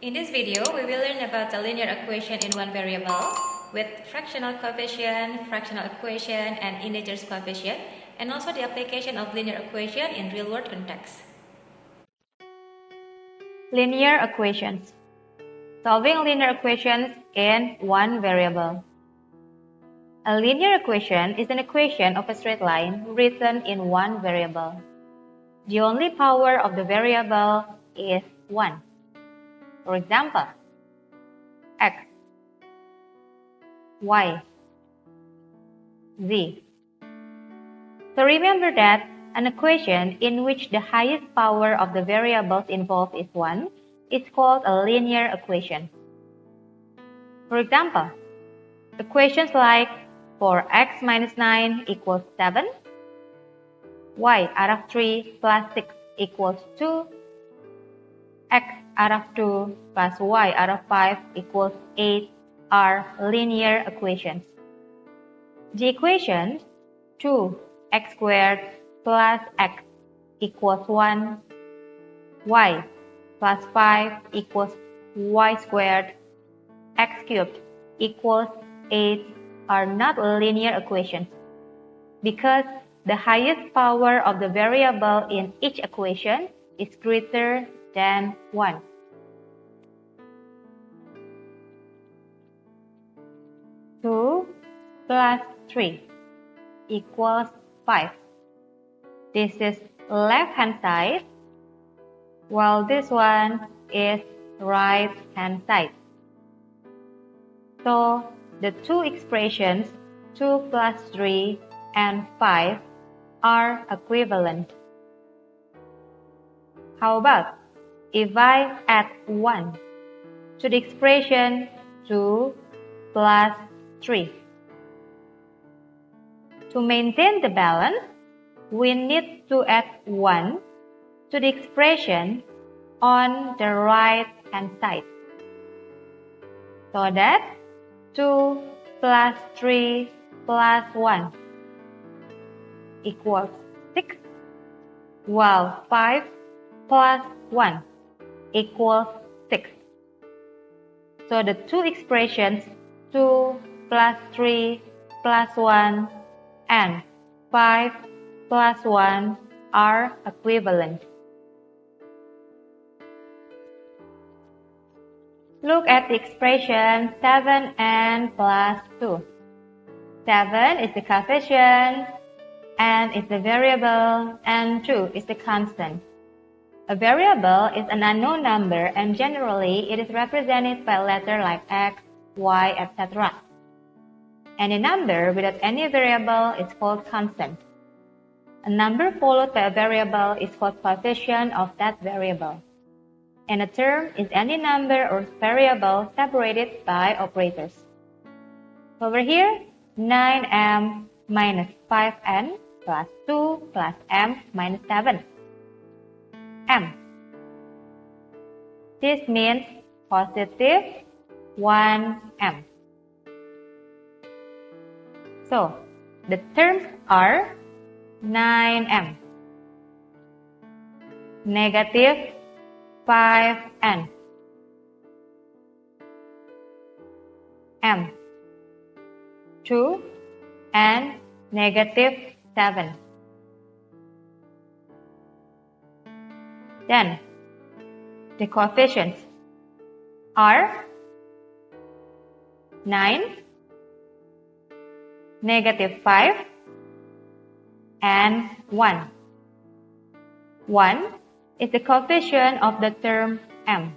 In this video, we will learn about the linear equation in one variable with fractional coefficient, fractional equation, and integers coefficient, and also the application of linear equation in real-world context. Linear equations. Solving linear equations in one variable. A linear equation is an equation of a straight line written in one variable. The only power of the variable is 1. For example, x, y, z. So remember that an equation in which the highest power of the variables involved is 1 is called a linear equation. For example, equations like 4x minus 9 equals 7, y out of 3 plus 6 equals 2, x out of 2 plus y out of 5 equals 8 are linear equations. The equations 2x squared plus x equals 1, y plus 5 equals y squared, x cubed equals 8 are not linear equations because the highest power of the variable in each equation is greater than 1. Two plus 3 equals 5. This is left-hand side, while this one is right-hand side. So the two expressions 2 plus 3 and 5 are equivalent. How about if I add 1 to the expression 2 plus 3? To maintain the balance, we need to add 1 to the expression on the right-hand side, so that 2 plus 3 plus 1 equals 6, while 5 plus 1 equals 6. So the two expressions 2 plus 3 plus 1 and 5 plus 1 are equivalent. Look at the expression 7n plus 2. 7 is the coefficient, n is the variable, and 2 is the constant. A variable is an unknown number, and generally it is represented by a letter like x, y, etc. Any number without any variable is called constant. A number followed by a variable is called coefficient of that variable. And a term is any number or variable separated by operators. Over here, 9m minus 5n plus 2 plus m minus 7. M. This means positive 1m. So, the terms are 9m, negative 5n, m, 2, and negative 7. Then, the coefficients are 9, negative 5, and 1. 1 is the coefficient of the term m.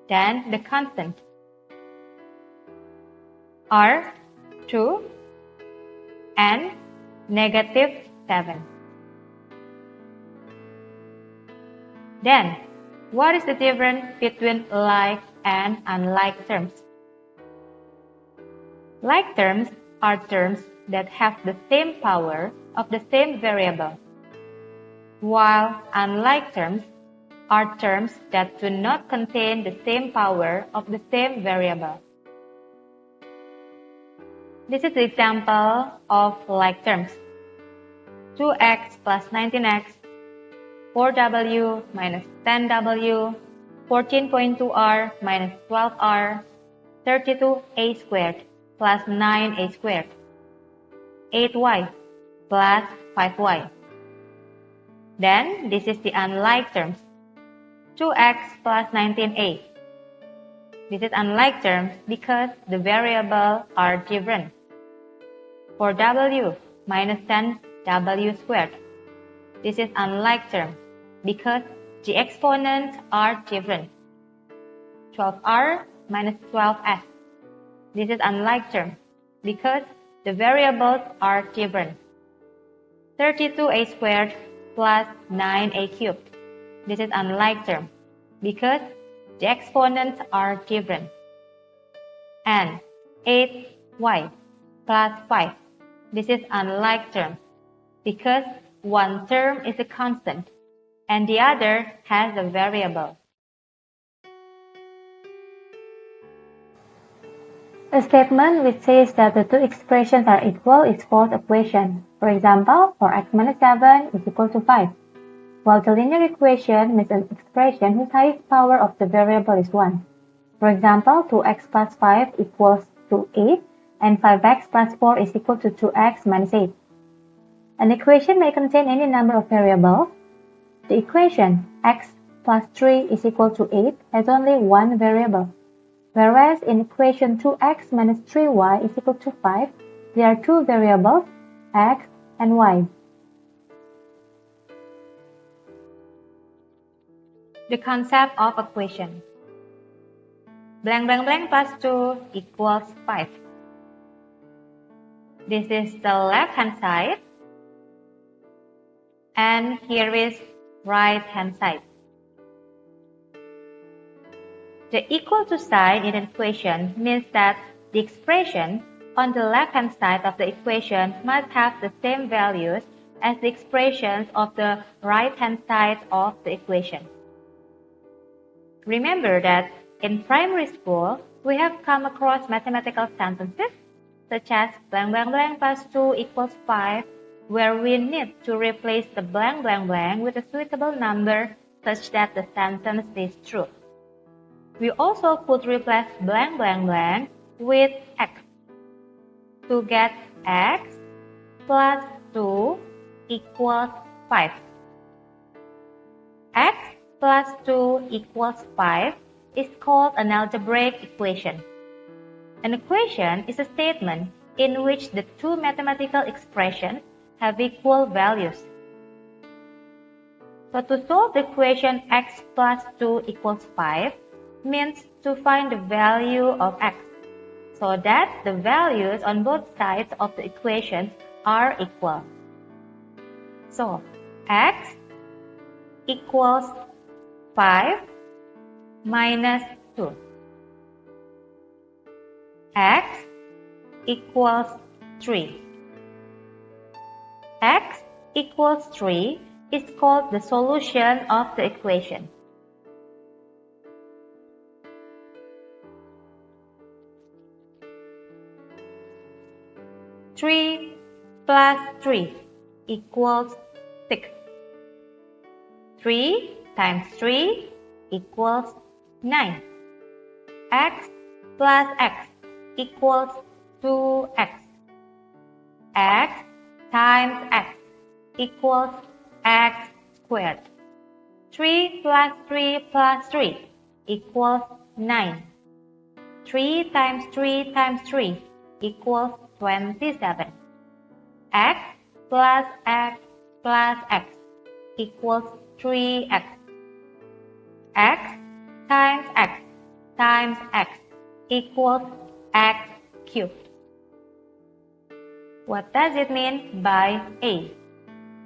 Then the constant are 2 and negative 7. Then, what is the difference between like and unlike terms? Like terms are terms that have the same power of the same variable, while unlike terms are terms that do not contain the same power of the same variable. This is the example of like terms. 2x plus 19x 4w minus 10w 14.2r minus 12r, 32a squared plus 9a squared, 8y plus 5y. Then this is the unlike terms. 2x plus 19a. This is unlike terms because the variables are different. 4w minus 10w squared. This is unlike term because the exponents are different. 12r minus 12s. This is unlike term because the variables are different. 32a squared plus 9a cubed. This is unlike term because the exponents are different. And 8y plus 5. This is unlike term because one term is a constant and the other has a variable. A statement which says that the two expressions are equal is called a equation. For example, 4x minus 7 is equal to 5. While the linear equation means an expression whose highest power of the variable is 1. For example, 2x plus 5 equals to 8 and 5x plus 4 is equal to 2x minus 8. An equation may contain any number of variables. The equation x plus 3 is equal to 8 has only one variable, whereas in equation 2x minus 3y is equal to 5, there are two variables, x and y. The concept of equation. Blank blank blank plus 2 equals 5. This is the left hand side and here is right hand side. The equal to sign in an equation means that the expression on the left hand side of the equation must have the same values as the expressions of the right hand side of the equation. Remember that in primary school, we have come across mathematical sentences such as blank blank blank plus 2 equals 5, where we need to replace the blank blank blank with a suitable number such that the sentence is true. We also could replace blank blank blank with x to get x plus 2 equals 5. X plus 2 equals 5 is called an algebraic equation. An equation is a statement in which the two mathematical expressions have equal values. So to solve the equation x plus 2 equals 5 means to find the value of x so that the values on both sides of the equation are equal. So x equals 5 minus 2. X equals 3. X equals 3 is called the solution of the equation. Three plus 3 equals 6. 3 times 3 equals 9. X plus x equals 2x. X times x equals x squared. 3 plus 3 plus 3 equals 9. 3 times 3 times 3 equals 27. X plus x plus x equals 3x. X times x equals x cubed. What does it mean by A?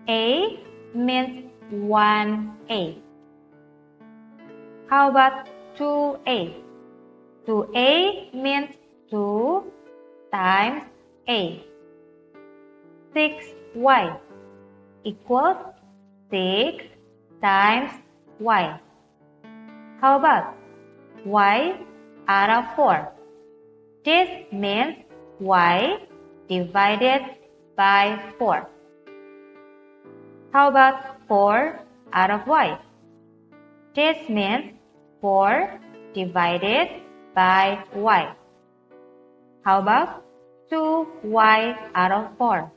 A means 1A. How about 2A? 2A means 2 times A. 6y equals 6 times y. How about y out of 4? This means y divided by 4. How about 4 out of y? This means 4 divided by y. How about 2y out of 4?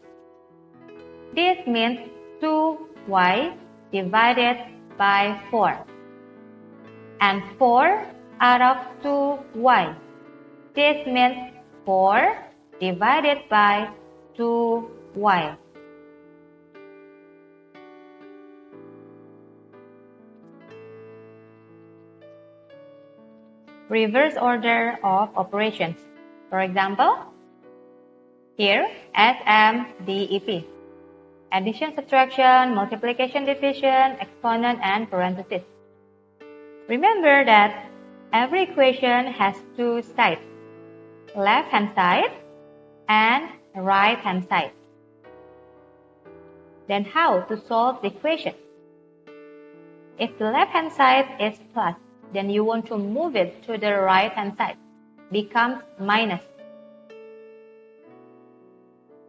This means 2y divided by 4. And 4 out of 2y. This means 4 divided by 2y. Reverse order of operations. For example, here SMDEP. Addition, subtraction, multiplication, division, exponent, and parentheses. Remember that every equation has two sides, left-hand side and right-hand side. Then how to solve the equation? If the left-hand side is plus, then you want to move it to the right-hand side, becomes minus.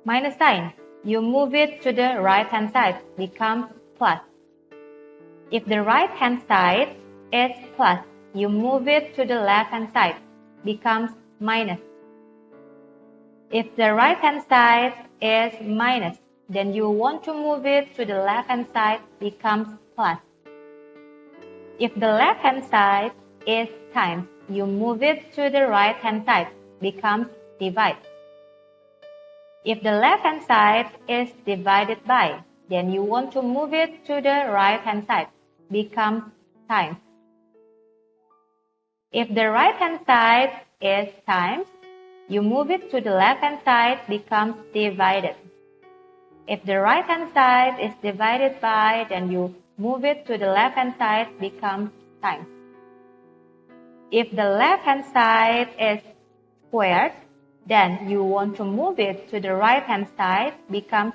Minus sign, you move it to the right-hand side, becomes plus. If the right-hand side is plus, you move it to the left-hand side, becomes minus. If the right-hand side is minus, then you want to move it to the left-hand side, becomes plus. If the left-hand side is times, you move it to the right-hand side, becomes divide. If the left-hand side is divided by, then you want to move it to the right-hand side, becomes times. If the right-hand side is times, you move it to the left-hand side, becomes divided. If the right-hand side is divided by, then you move it to the left-hand side, becomes times. If the left-hand side is squared, then you want to move it to the right-hand side, becomes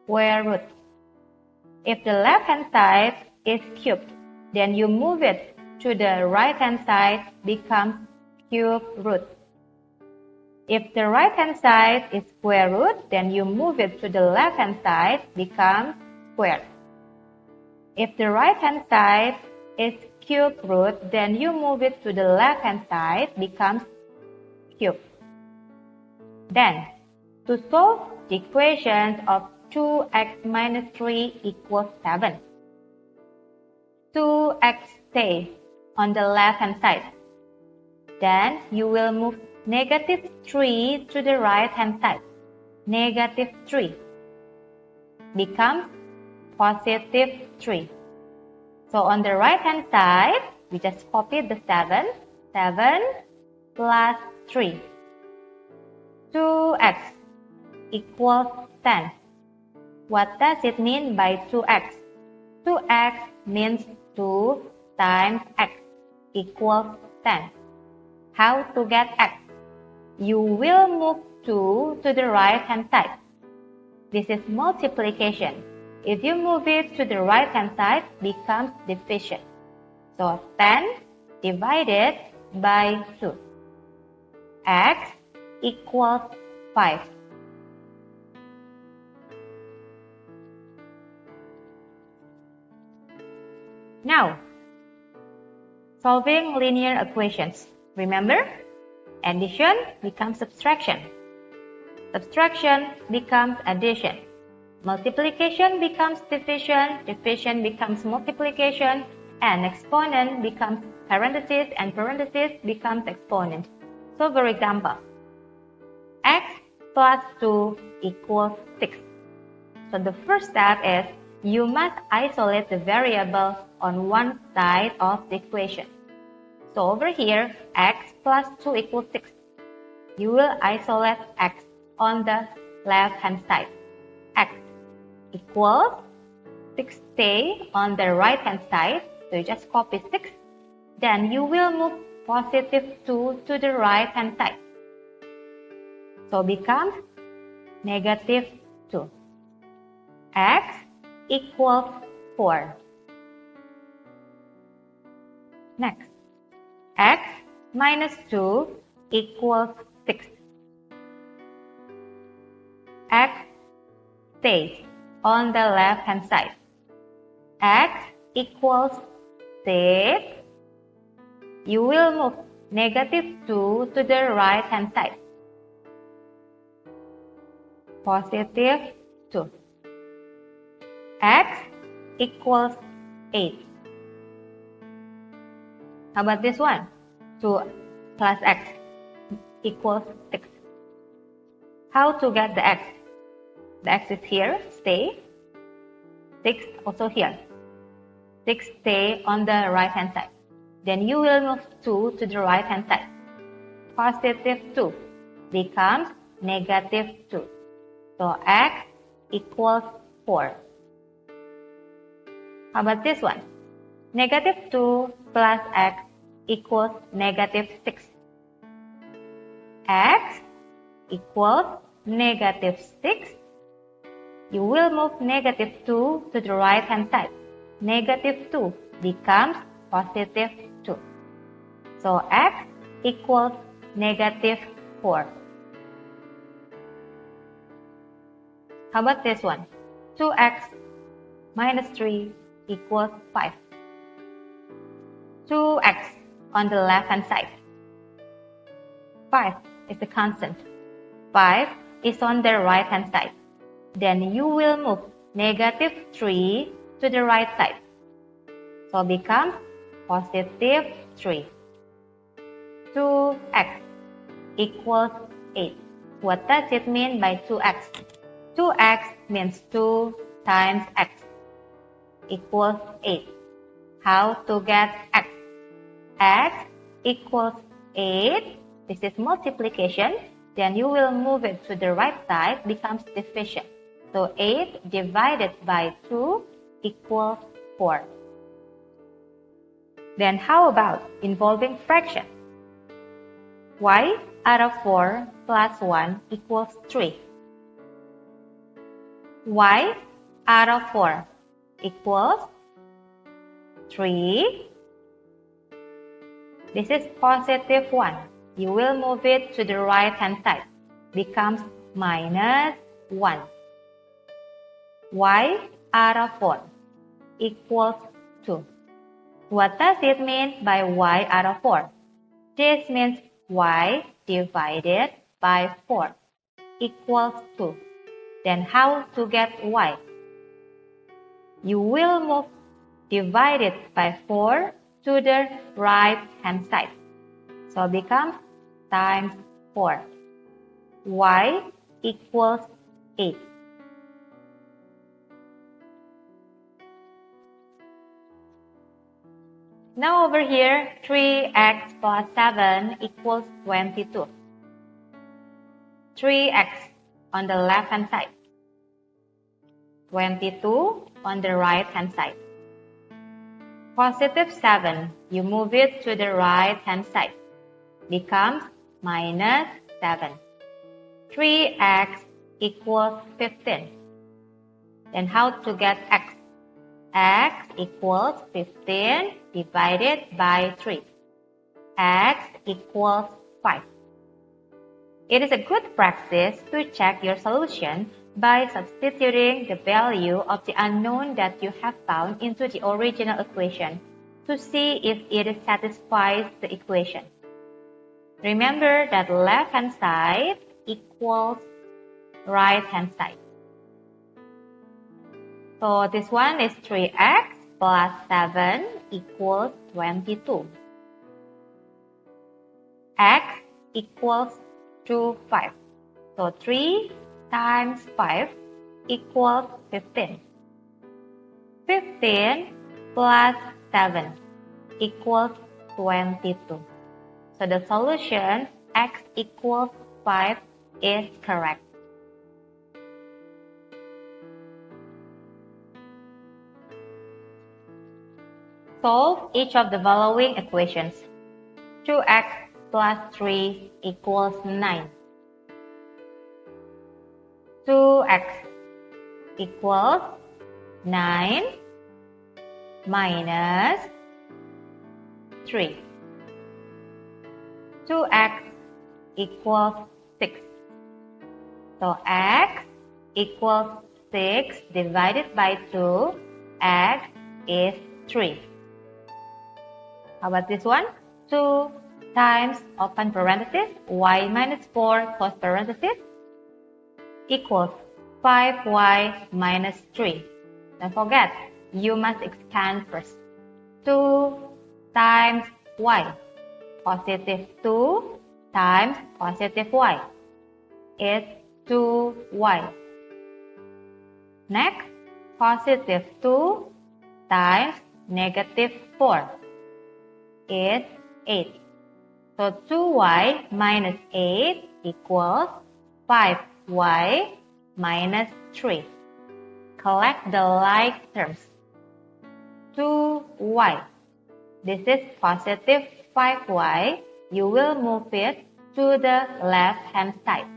square root. If the left-hand side is cubed, then you move it to the right-hand side, becomes cube root. If the right-hand side is square root, then you move it to the left-hand side, becomes squared. If the right-hand side is cube root, then you move it to the left-hand side, becomes cube. Then, to solve the equations of 2x minus 3 equals 7, 2x stays on the left-hand side. Then, you will move negative 3 to the right-hand side. Negative 3 becomes positive 3. So on the right-hand side, we just copy the 7. 7 plus 3. 2x equals 10. What does it mean by 2x? 2x means 2 times x equals 10. How to get x? You will move 2 to the right-hand side. This is multiplication. If you move it to the right-hand side, becomes division. So 10 divided by 2. X equals 5. Now, solving linear equations. Remember, addition becomes subtraction. Subtraction becomes addition. Multiplication becomes division. Division becomes multiplication. And exponent becomes parentheses. And parentheses becomes exponent. So, for example, x plus 2 equals 6. So, the first step is you must isolate the variable on one side of the equation. So, over here, x plus 2 equals 6. You will isolate x on the left-hand side. X equals 60 on the right-hand side. So, you just copy 6. Then, you will move positive 2 to the right-hand side. So, becomes negative 2. X equals 4. Next, x minus 2 equals 6. X stays on the left-hand side. X equals 6 you will move negative 2 to the right hand side. Positive 2. X equals 8. How about this one? 2 plus x equals 6. How to get the x? The x is here, stay. 6 also here. 6 stay on the right hand side. Then you will move 2 to the right hand side. Positive 2 becomes negative 2. So x equals 4. How about this one? Negative 2 plus x equals negative 6. X equals negative 6. You will move negative 2 to the right hand side. Negative 2 becomes positive 2. So x equals negative 4. How about this one? 2x minus 3 equals 5. 2x on the left hand side. 5 is the constant. 5 is on the right hand side. Then you will move negative 3 to the right side. So becomes positive 3. 2x equals 8. What does it mean by 2x? 2x means 2 times x equals 8. How to get x? X equals 8. This is multiplication. Then you will move it to the right side, becomes division. So 8 divided by 2 equals 4. Then how about involving fraction? Y out of 4 plus 1 equals 3. Y out of 4 equals 3. This is positive 1. You will move it to the right hand side. Becomes minus 1. Y out of 4 equals 2. What does it mean by y out of 4? This means y divided by 4 equals 2. Then how to get y? You will move divided by 4 to the right hand side. So becomes times 4. Y equals 8. Now over here, 3x plus 7 equals 22. 3x on the left hand side. 22 on the right hand side. Positive 7, you move it to the right hand side. Becomes minus 7. 3x equals 15. Then how to get x? X equals 15 divided by 3. X equals 5. It is a good practice to check your solution by substituting the value of the unknown that you have found into the original equation to see if it satisfies the equation. Remember that left-hand side equals right-hand side. So this one is 3x plus 7 equals 22. X equals 5. So 3 times 5 equals 15. 15 plus 7 equals 22. So the solution x equals 5 is correct. Solve each of the following equations. 2x plus 3 equals 9. 2x equals 9 minus 3. 2x equals 6. So x equals 6 divided by 2. X is 3. How about this one? 2 times open parenthesis y minus 4 close parenthesis equals 5y minus 3. Don't forget, you must expand first. 2 times y, positive 2 times positive y is 2y. Next, positive 2 times negative 4 is 8. So 2y minus 8 equals 5y minus 3. Collect the like terms. 2y. This is positive 5y. You will move it to the left-hand side.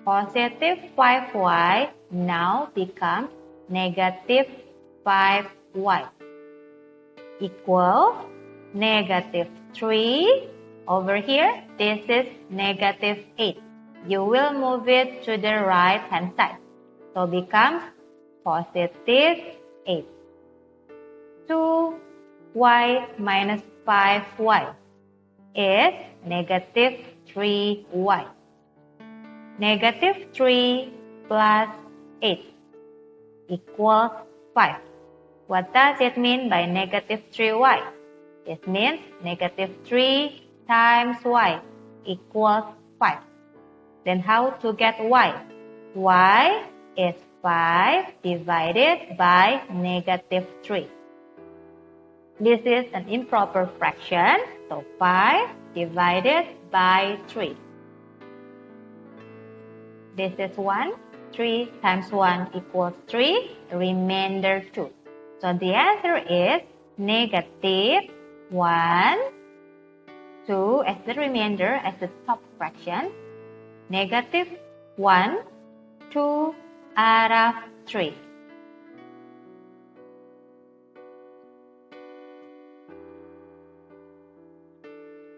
Positive 5y now becomes negative 5y equals negative 3. Over here, this is negative 8. You will move it to the right-hand side. So becomes positive 8. 2y minus 5y is negative 3y. Negative 3 plus 8 equals 5. What does it mean by negative 3y? It means negative 3 times y equals 5. Then how to get y? Y is 5 divided by negative 3. This is an improper fraction, so 5 divided by 3. This is 1. 3 times 1 equals 3, remainder 2. So the answer is negative 1, 2 as the remainder as the top fraction, negative 1, 2 out of 3.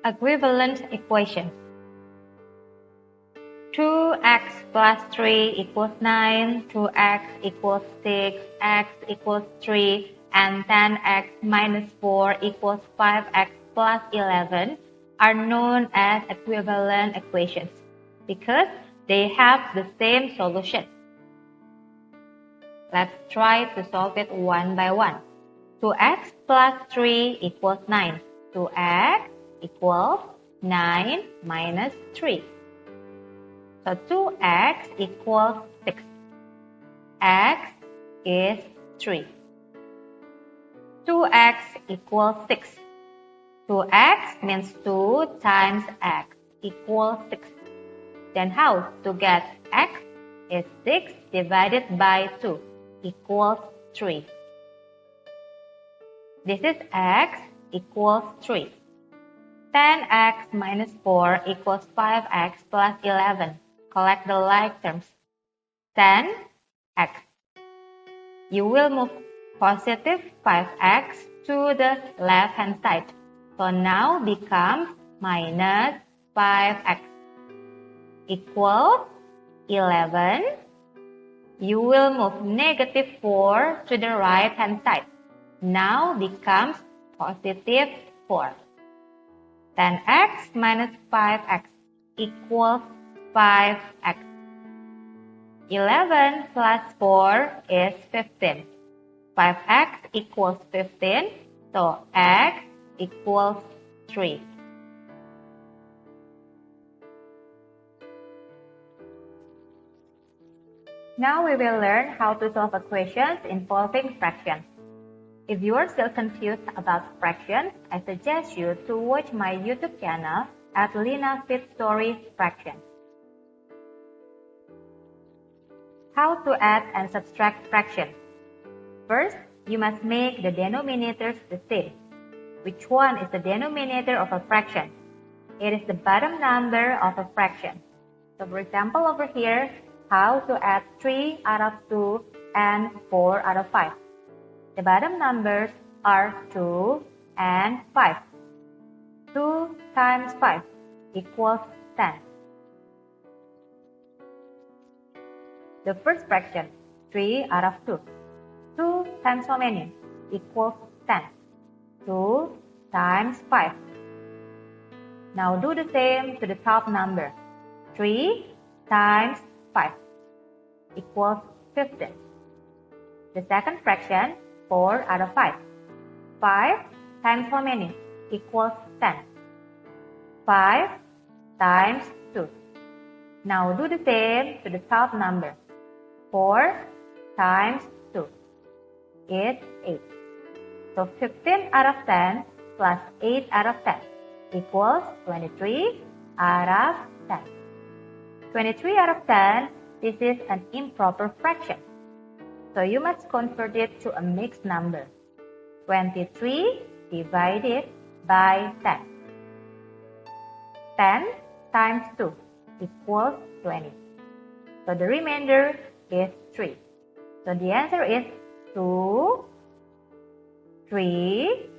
Equivalent equations. 2x plus 3 equals 9, 2x equals 6, x equals 3, and 10x minus 4 equals 5x plus 11 are known as equivalent equations because they have the same solution. Let's try to solve it one by one. 2x plus 3 equals 9. 2x equals 9 minus 3. So 2x equals 6. X is 3. 2x equals 6. 2x means 2 times x equals 6. Then how to get x is 6 divided by 2 equals 3. This is x equals 3. 10x minus 4 equals 5x plus 11. Collect the like terms. 10x. You will move positive 5x to the left-hand side. So now becomes minus 5x equals 11. You will move negative 4 to the right-hand side. Now becomes positive 4. 10x minus 5x equals 5x. 11 plus 4 is 15. 5x equals 15, so x equals 3. Now we will learn how to solve equations involving fractions. If you are still confused about fractions, I suggest you to watch my YouTube channel at Lina Fit Stories Fractions. How to add and subtract fractions. First, you must make the denominators the same. Which one is the denominator of a fraction? It is the bottom number of a fraction. So for example over here, how to add 3 out of 2 and 4 out of 5. The bottom numbers are 2 and 5. 2 times 5 equals 10. The first fraction, 3 out of 2. 2 times how many? Equals 10. 2 times 5. Now do the same to the top number. 3 times 5 equals 15. The second fraction, 4 out of 5. 5 times how many? Equals 10. 5 times 2. Now do the same to the top number. 4 times 2 is 8. So 15 out of 10 plus 8 out of 10 equals 23 out of 10. 23 out of 10, this is an improper fraction. So you must convert it to a mixed number. 23 divided by 10. 10 times 2 equals 20. So the remainder is 3. So the answer is 2, 3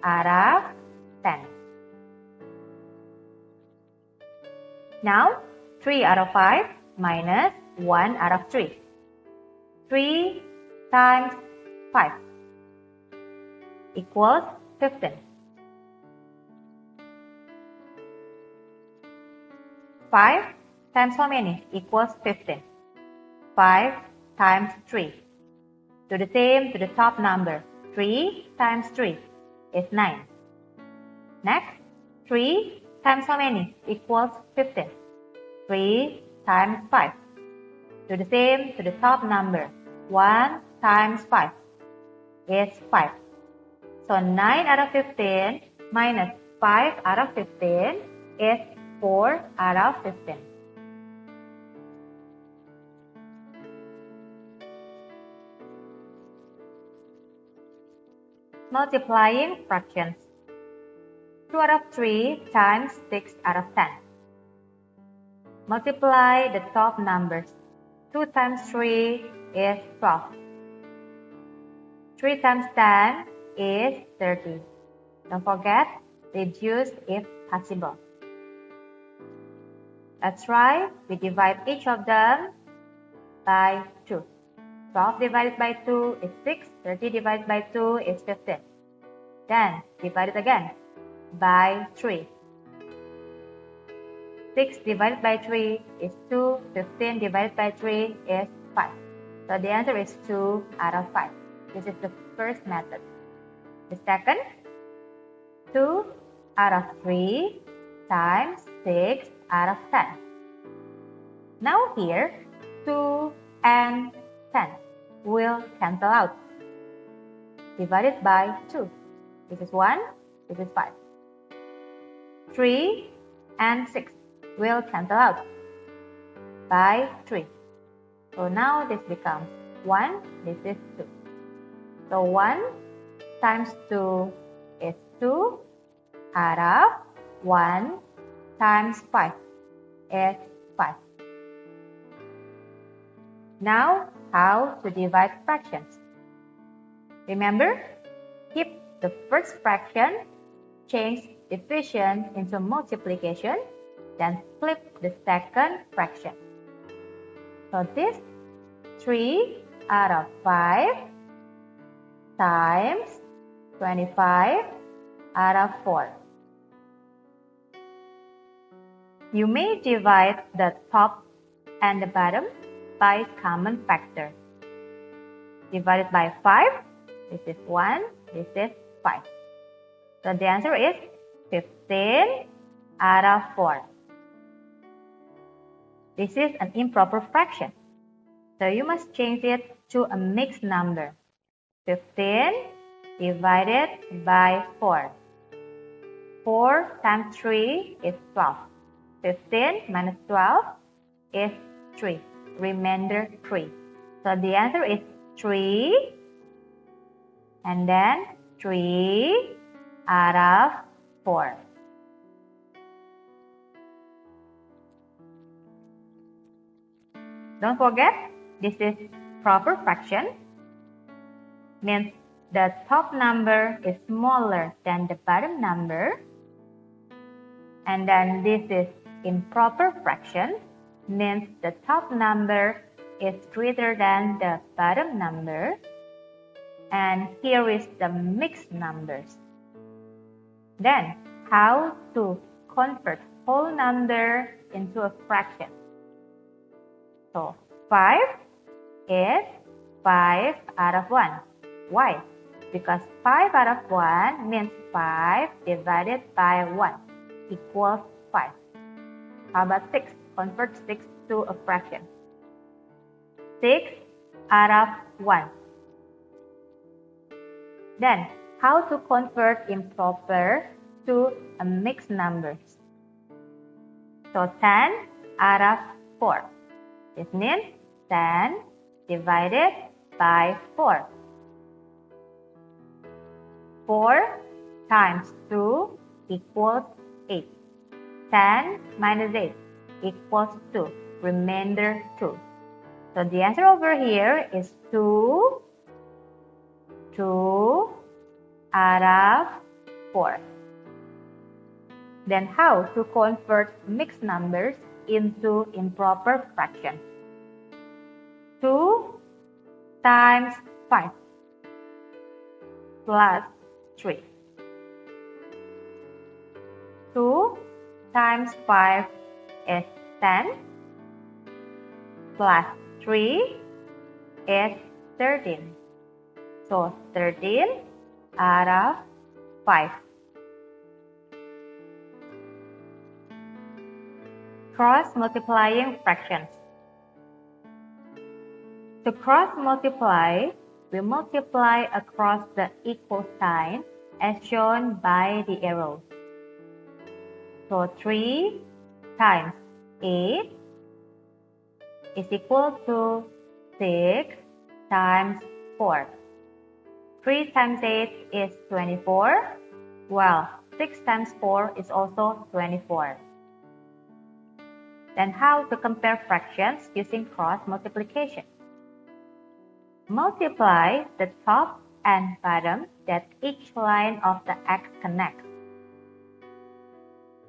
out of 10. Now, 3 out of 5 minus 1 out of 3. 3 times 5 equals 15. 5 times how many? Equals 15. 5 times 3. Do the same to the top number. 3 times 3 is 9. Next, 3 times how many? Equals 15. 3 times 5. Do the same to the top number. 1 times 5 is 5. So 9 out of 15 minus 5 out of 15 is 4 out of 15. Multiplying fractions. 2 out of 3 times 6 out of 10. Multiply the top numbers. 2 times 3 is 12. 3 times 10 is 30. Don't forget, reduce if possible. Let's try. We divide each of them by 2. 12 divided by 2 is 6. 30 divided by 2 is 15. Then divide it again by 3. 6 divided by 3 is 2. 15 divided by 3 is 5. So the answer is 2 out of 5. This is the first method. The second, 2 out of 3 times 6 out of 10. Now here, 2 and 10 will cancel out. Divided by 2. This is 1, this is 5. 3 and 6 will cancel out by 3. So now this becomes 1, this is 2. So 1 times 2 is 2 out of 1 times 5 is 5. Now, how to divide fractions? Remember, keep the first fraction, change division into multiplication, then flip the second fraction. So this 3 out of 5 times 25 out of 4. You may divide the top and the bottom by common factor. Divided by 5, this is 1, this is 5. So the answer is 15 out of 4. This is an improper fraction, so you must change it to a mixed number. 15 divided by 4. 4 times 3 is 12. 15 minus 12 is 3. Remainder 3. So the answer is 3 and then 3 out of 4. Don't forget, this is proper fraction. Means the top number is smaller than the bottom number. And then this is improper fraction. Means the top number is greater than the bottom number. And here is the mixed numbers. Then, how to convert whole number into a fraction. So 5 is 5 out of 1. Why? Because 5 out of 1 means 5 divided by 1 equals 5. How about 6? Convert 6 to a fraction. 6 out of 1. Then, how to convert improper to a mixed numbers? So 10 out of 4. This means 10 divided by 4. 4 times 2 equals 8. 10 minus 8 equals 2. Remainder 2. So the answer over here is 2 out of 4. Then how to convert mixed numbers into improper fractions? 2 times 5 plus 3. 2 times 5 is 10 plus 3 is 13. So 13 out of 5. Cross-multiplying fractions. To cross-multiply, we multiply across the equal sign as shown by the arrows. So 3 times 8 is equal to 6 times 4. 3 times 8 is 24, while 6 times 4 is also 24. Then how to compare fractions using cross multiplication? Multiply the top and bottom that each line of the x connects.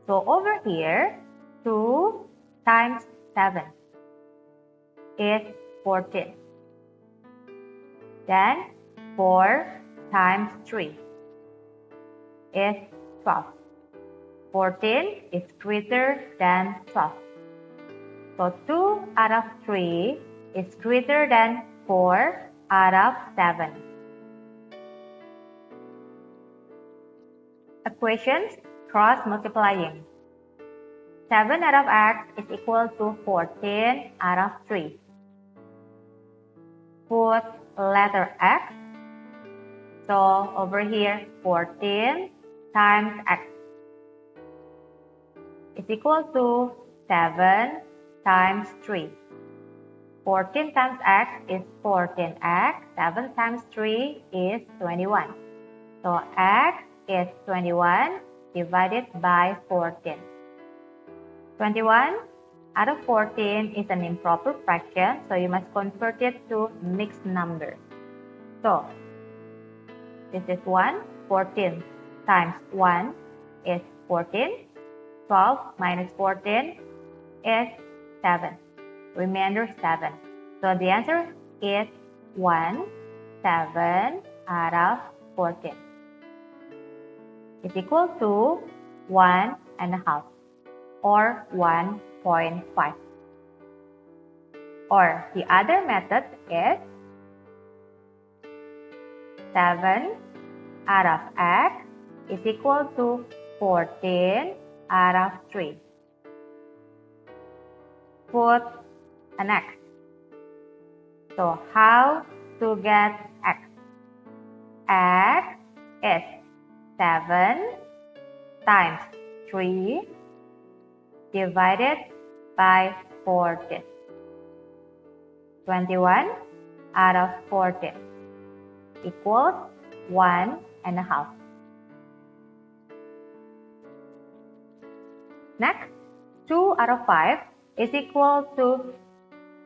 So over here, 2 times 7 is 14. Then 4 times 3 is 12. 14 is greater than 12. So 2 out of 3 is greater than 4 out of 7. Equations cross multiplying. 7 out of x is equal to 14 out of 3. Put letter x. So over here, 14 times x is equal to 7 times 3. 14 times x is 14x. 7 times 3 is 21. So x is 21 divided by 14. 21 out of 14 is an improper fraction, so you must convert it to mixed number. So this is 1. 14 times 1 is 14. 12 minus 14 is 7. Remainder 7. So the answer is 1, 7 out of 14. Is equal to 1.5 or 1.5. Or the other method is 7 out of x is equal to 14 out of 3. Put an x. So how to get x? X is 7 times 3 divided by 14. 21 out of 14 equals 1.5. Next, 2 out of 5 is equal to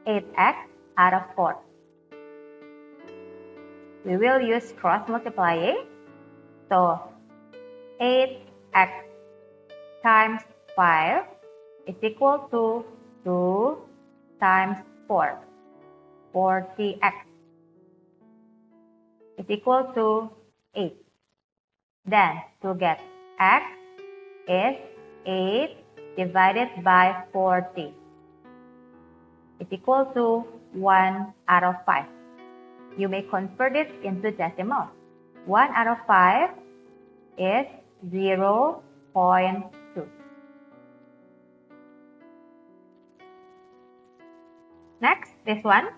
8x out of 4. We will use cross multiplying. So 8x times 5 is equal to 2 times 4. 40x is equal to 8. Then to get x is 8 divided by 40 is equal to 1 out of 5. You may convert it into decimal. 1 out of 5 is 0.2. Next, this one,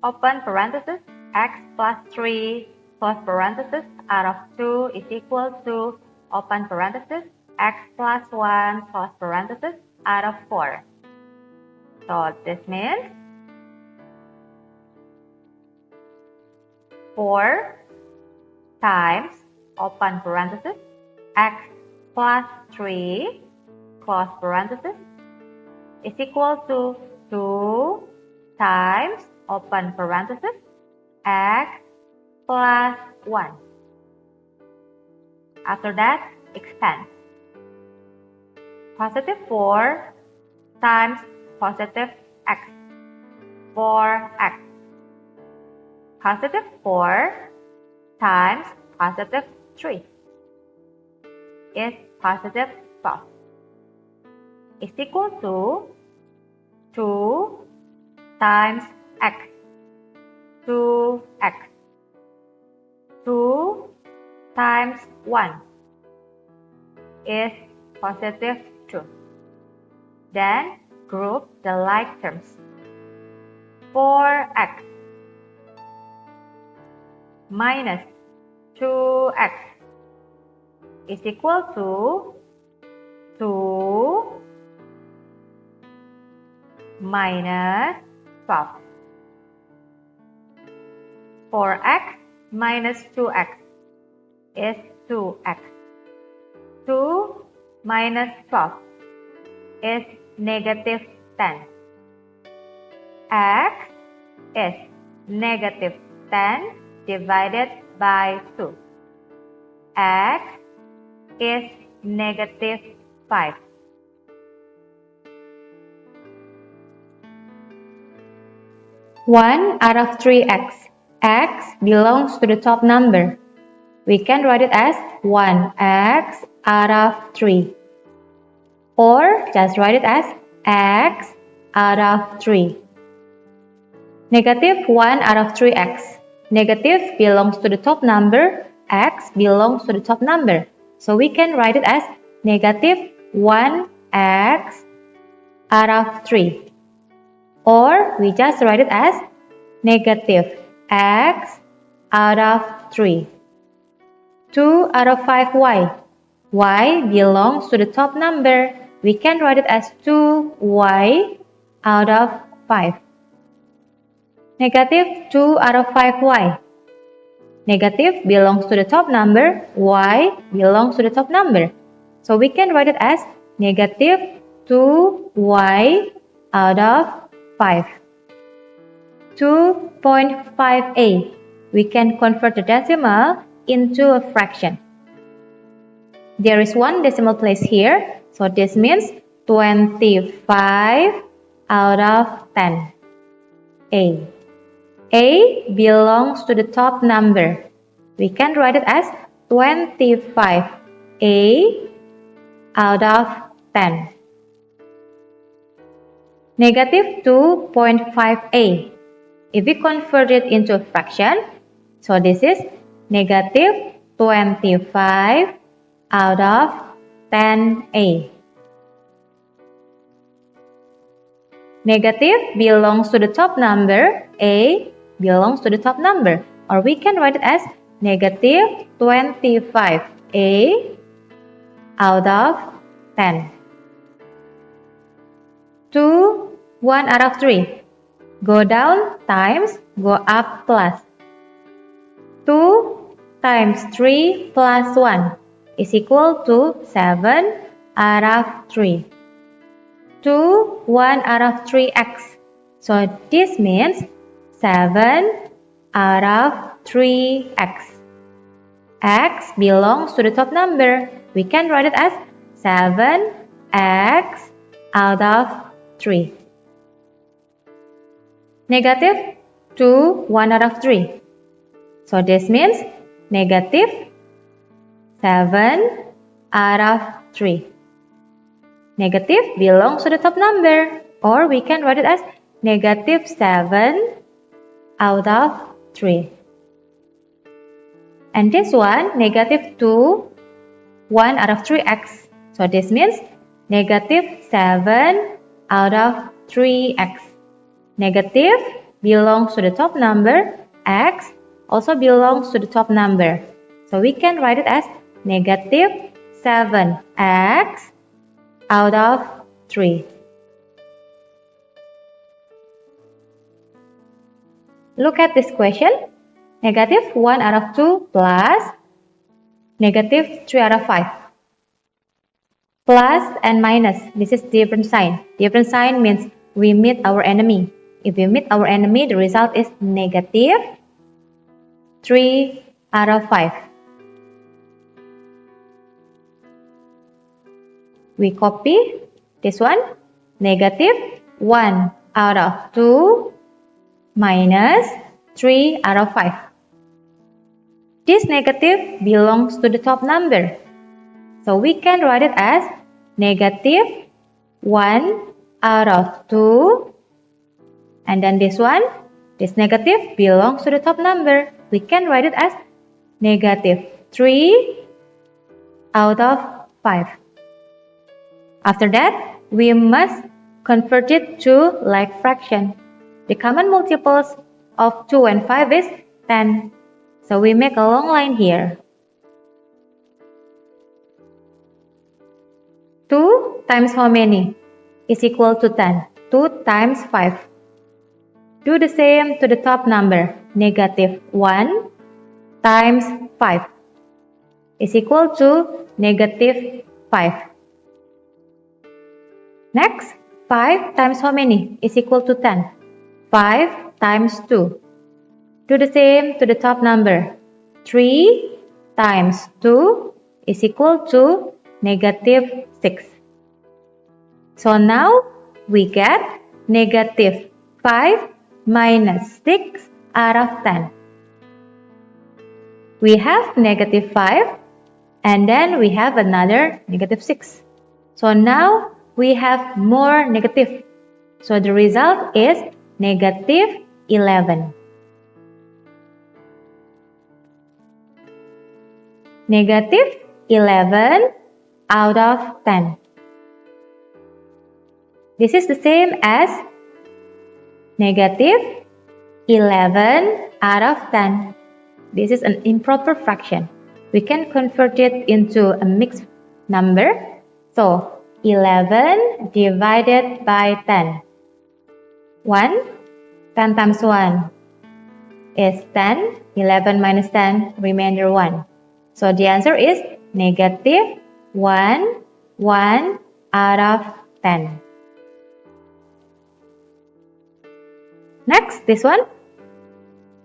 open parenthesis, x plus 3 close parenthesis out of 2 is equal to open parenthesis, x plus 1 close parenthesis out of 4. So this means 4 times open parenthesis, x plus 3 close parenthesis is equal to 2 times open parenthesis, x plus 1. After that, expand. Positive 4 times positive x, 4x. Positive 4 times positive 3 is positive 12. Is equal to 2 times x, 2x. 2 times 1 is positive 2. Then group the like terms. 4x minus 2x is equal to 2 minus 12. 4x minus 2x is 2x. 2 minus 12 is negative 10. X is negative 10 divided by 2. X is negative 5. One out of 3x. X belongs to the top number. We can write it as 1x out of 3. Or just write it as x out of 3. Negative 1 out of 3x. Negative belongs to the top number. X belongs to the top number. So we can write it as negative 1x out of 3. Or we just write it as negative x out of 3. 2 out of 5y. Y belongs to the top number. We can write it as 2y out of 5. Negative 2 out of 5y. Negative belongs to the top number. Y belongs to the top number. So we can write it as negative 2y out of 5. 2.5a. We can convert the decimal into a fraction. There is one decimal place here, so this means 25 out of 10. A. A belongs to the top number. We can write it as 25a out of 10. Negative 2.5a. If we convert it into a fraction, so this is negative 25 out of 10a. Negative belongs to the top number. A belongs to the top number. Or we can write it as negative 25a out of 10. 2, 1 out of 3. Go down times, go up plus. 2 times 3 plus 1 is equal to 7 out of 3. 2, 1 out of 3x. So this means 7 out of 3x. X belongs to the top number. We can write it as 7x out of 3. Negative 2, 1 out of 3. So this means negative 7 out of 3. negative belongs to the top number, or we can write it as negative 7 out of 3. And this one, negative 2, 1 out of 3x. So this means negative 7 out of 3x. Negative belongs to the top number, x also belongs to the top number. So we can write it as negative 7x out of 3. Look at this question. Negative 1 out of 2 plus negative 3 out of 5. Plus and minus, this is different sign. Different sign means we meet our enemy. If we meet our enemy, the result is negative 3 out of 5. We copy this one. Negative 1 out of 2 minus 3 out of 5. This negative belongs to the top number. So we can write it as negative 1 out of 2. And then this one, this negative belongs to the top number. We can write it as negative 3 out of 5. After that, we must convert it to like fraction. The common multiples of 2 and 5 is 10. So we make a long line here. 2 times how many is equal to 10? 2 times 5. Do the same to the top number. Negative 1 times 5 is equal to negative 5. Next, 5 times how many is equal to 10? 5 times 2. Do the same to the top number. 3 times 2 is equal to negative 6. So now we get negative 5 minus 6 out of 10. We have negative 5 and then we have another negative 6. So now we have more negative. So the result is negative 11. Negative 11 out of 10. This is the same as negative 11 out of 10. This is an improper fraction. We can convert it into a mixed number. So 11 divided by 10. 1. 10 times 1 is 10. 11 minus 10, remainder 1. So the answer is negative 1 out of 10. Next, this one.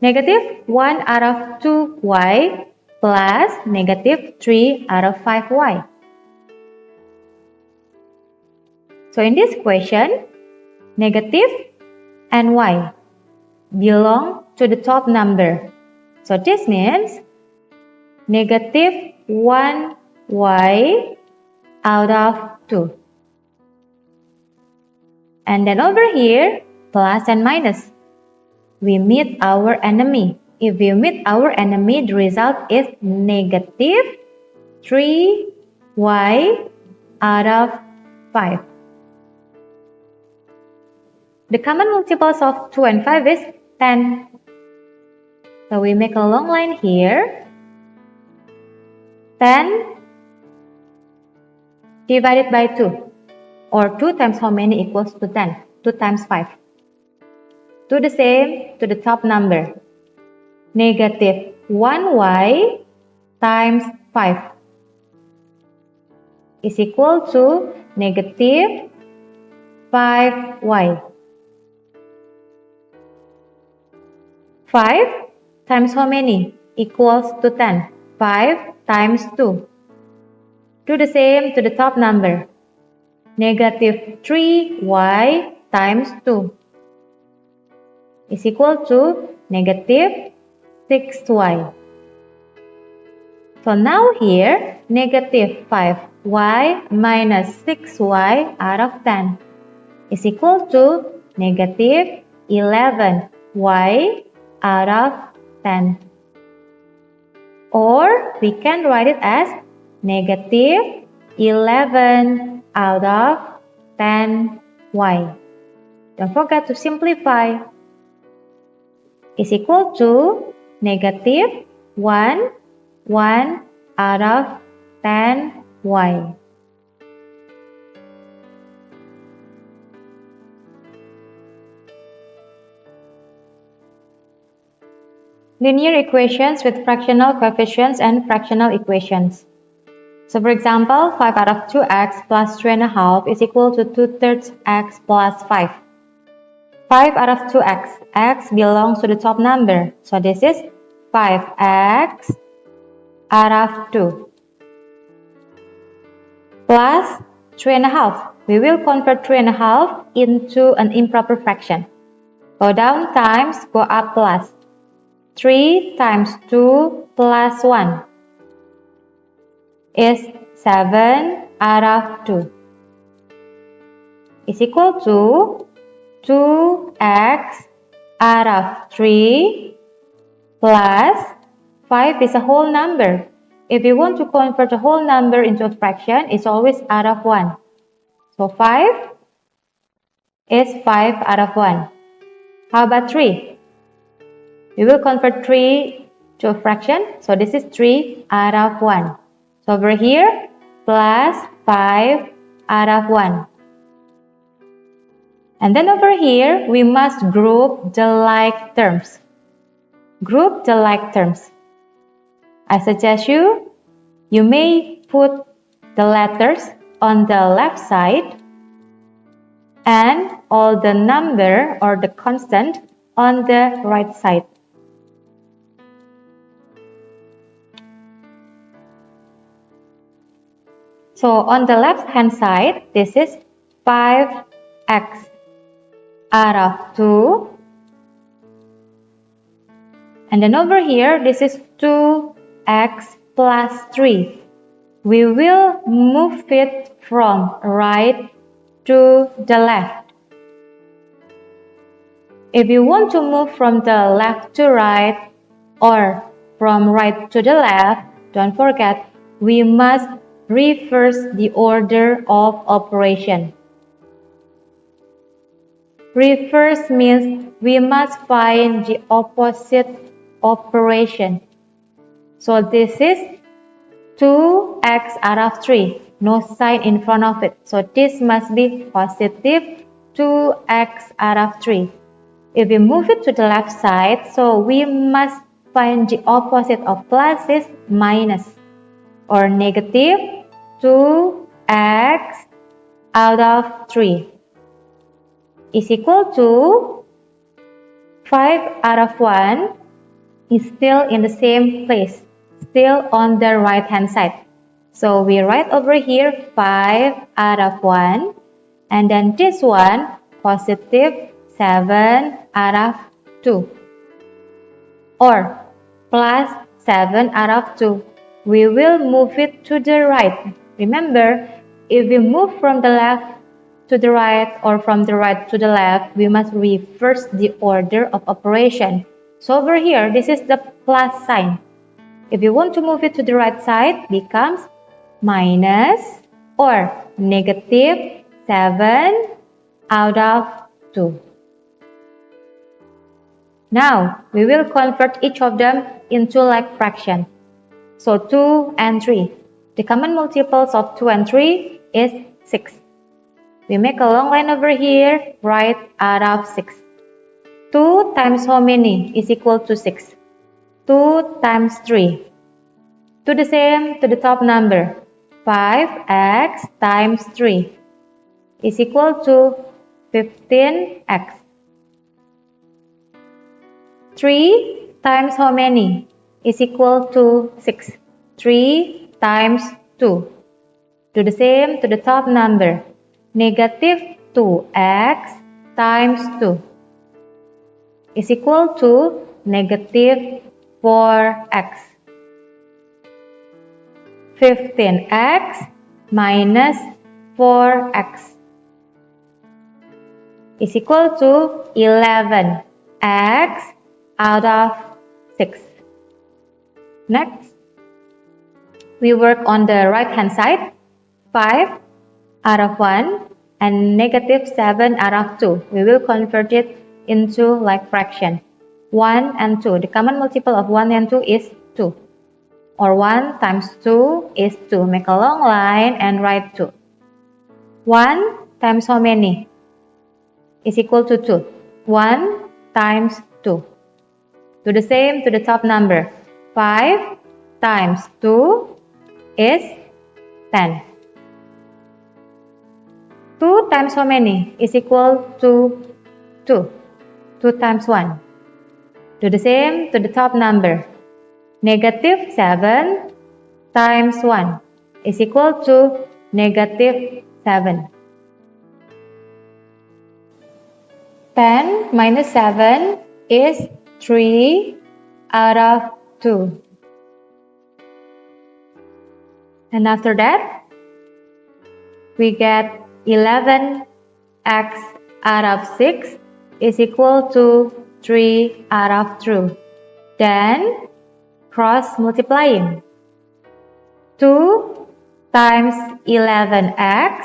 Negative 1 out of 2y plus negative 3 out of 5y. So in this question, negative and y belong to the top number. So this means negative 1y out of 2. And then over here, plus and minus. We meet our enemy. If we meet our enemy, the result is negative 3y out of 5. The common multiples of 2 and 5 is 10. So we make a long line here. 10 divided by 2. Or 2 times how many equals to 10? 2 times 5. Do the same to the top number. Negative 1y times 5 is equal to negative 5y. 5 times how many equals to 10? 5 times 2. Do the same to the top number. Negative 3y times 2 is equal to negative 6y. So now here, negative 5 y minus 6y out of 10 is equal to negative 11y out of 10. Or we can write it as negative 11 out of 10y. Don't forget to simplify. Is equal to negative 1 out of 10y. Linear equations with fractional coefficients and fractional equations. So for example, 5 out of 2x plus 3.5 is equal to 2/3 x plus 5. 5 out of 2x, x belongs to the top number. So this is 5x out of 2 plus 3.5. We will convert 3.5 into an improper fraction. Go down times, go up plus. 3 times 2 plus 1 is 7 out of 2 is equal to 2x out of 3 plus 5 is a whole number. If you want to convert a whole number into a fraction, it's always out of 1. So 5 is 5 out of 1. How about 3? We will convert 3 to a fraction. So this is 3 out of 1. So over here, plus 5 out of 1. And then over here, we must group the like terms. Group the like terms. I suggest you may put the letters on the left side and all the number or the constant on the right side. So on the left hand side, this is 5x out of 2. And then over here, this is 2x plus 3. We will move it from right to the left. If you want to move from the left to right or from right to the left, don't forget, we must reverse the order of operation. Reverse means we must find the opposite operation. So this is 2x out of 3. No sign in front of it. So this must be positive 2x out of 3. If we move it to the left side, so we must find the opposite of plus is minus or negative 2x out of 3 is equal to 5 out of 1 is still in the same place, still on the right hand side. So we write over here 5 out of 1 and then this one positive 7 out of 2 or plus 7 out of 2. We will move it to the right. Remember, if we move from the left to the right or from the right to the left, we must reverse the order of operation. So over here, this is the plus sign. If you want to move it to the right side, becomes minus or negative 7 out of 2. Now, we will convert each of them into like fraction. So 2 and 3. The common multiples of 2 and 3 is 6. We make a long line over here, right out of 6. 2 times how many is equal to 6? 2 times 3. Do the same to the top number. 5x times 3 is equal to 15x. 3 times how many is equal to 6? 3 times 2. Do the same to the top number. Negative 2x times 2 is equal to negative 4x. 15x minus 4x is equal to 11x out of 6. Next, we work on the right hand side. 5 out of 1 and negative 7 out of 2. We will convert it into like fraction. 1 and 2. The common multiple of 1 and 2 is 2. Or 1 times 2 is 2. Make a long line and write 2. 1 times how many? Is equal to 2. 1 times 2. Do the same to the top number. 5 times 2 is 10. 2 times how many? Is equal to 2. 2 times 1. Do the same to the top number. Negative 7 times 1 is equal to negative 7. 10 minus 7 is 3 out of 2. And after that, we get 11x out of 6 is equal to 3 out of 2. Then, cross multiplying. 2 times 11x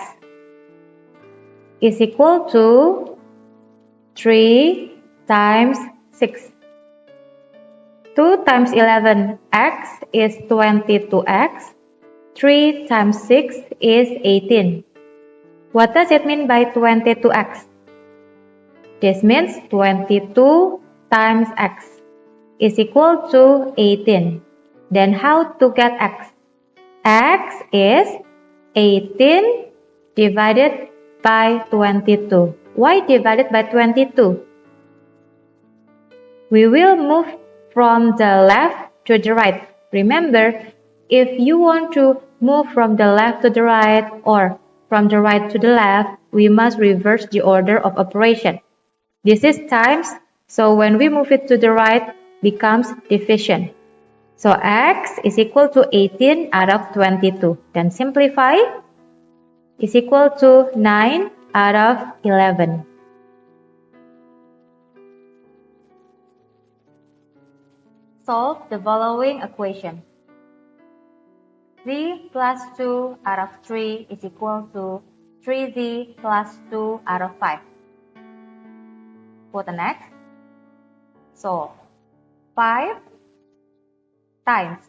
is equal to 3 times 6. 2 times 11x is 22x. 3 times 6 is 18. What does it mean by 22x? This means 22 times x is equal to 18. Then how to get x? X is 18 divided by 22. Why divided by 22? We will move from the left to the right. Remember, if you want to move from the left to the right or from the right to the left, we must reverse the order of operation. This is times, so when we move it to the right, becomes division. So x is equal to 18 out of 22. Then simplify, is equal to 9 out of 11. Solve the following equation. Z plus 2 out of 3 is equal to 3z plus 2 out of 5. Put an X. So, 5 times,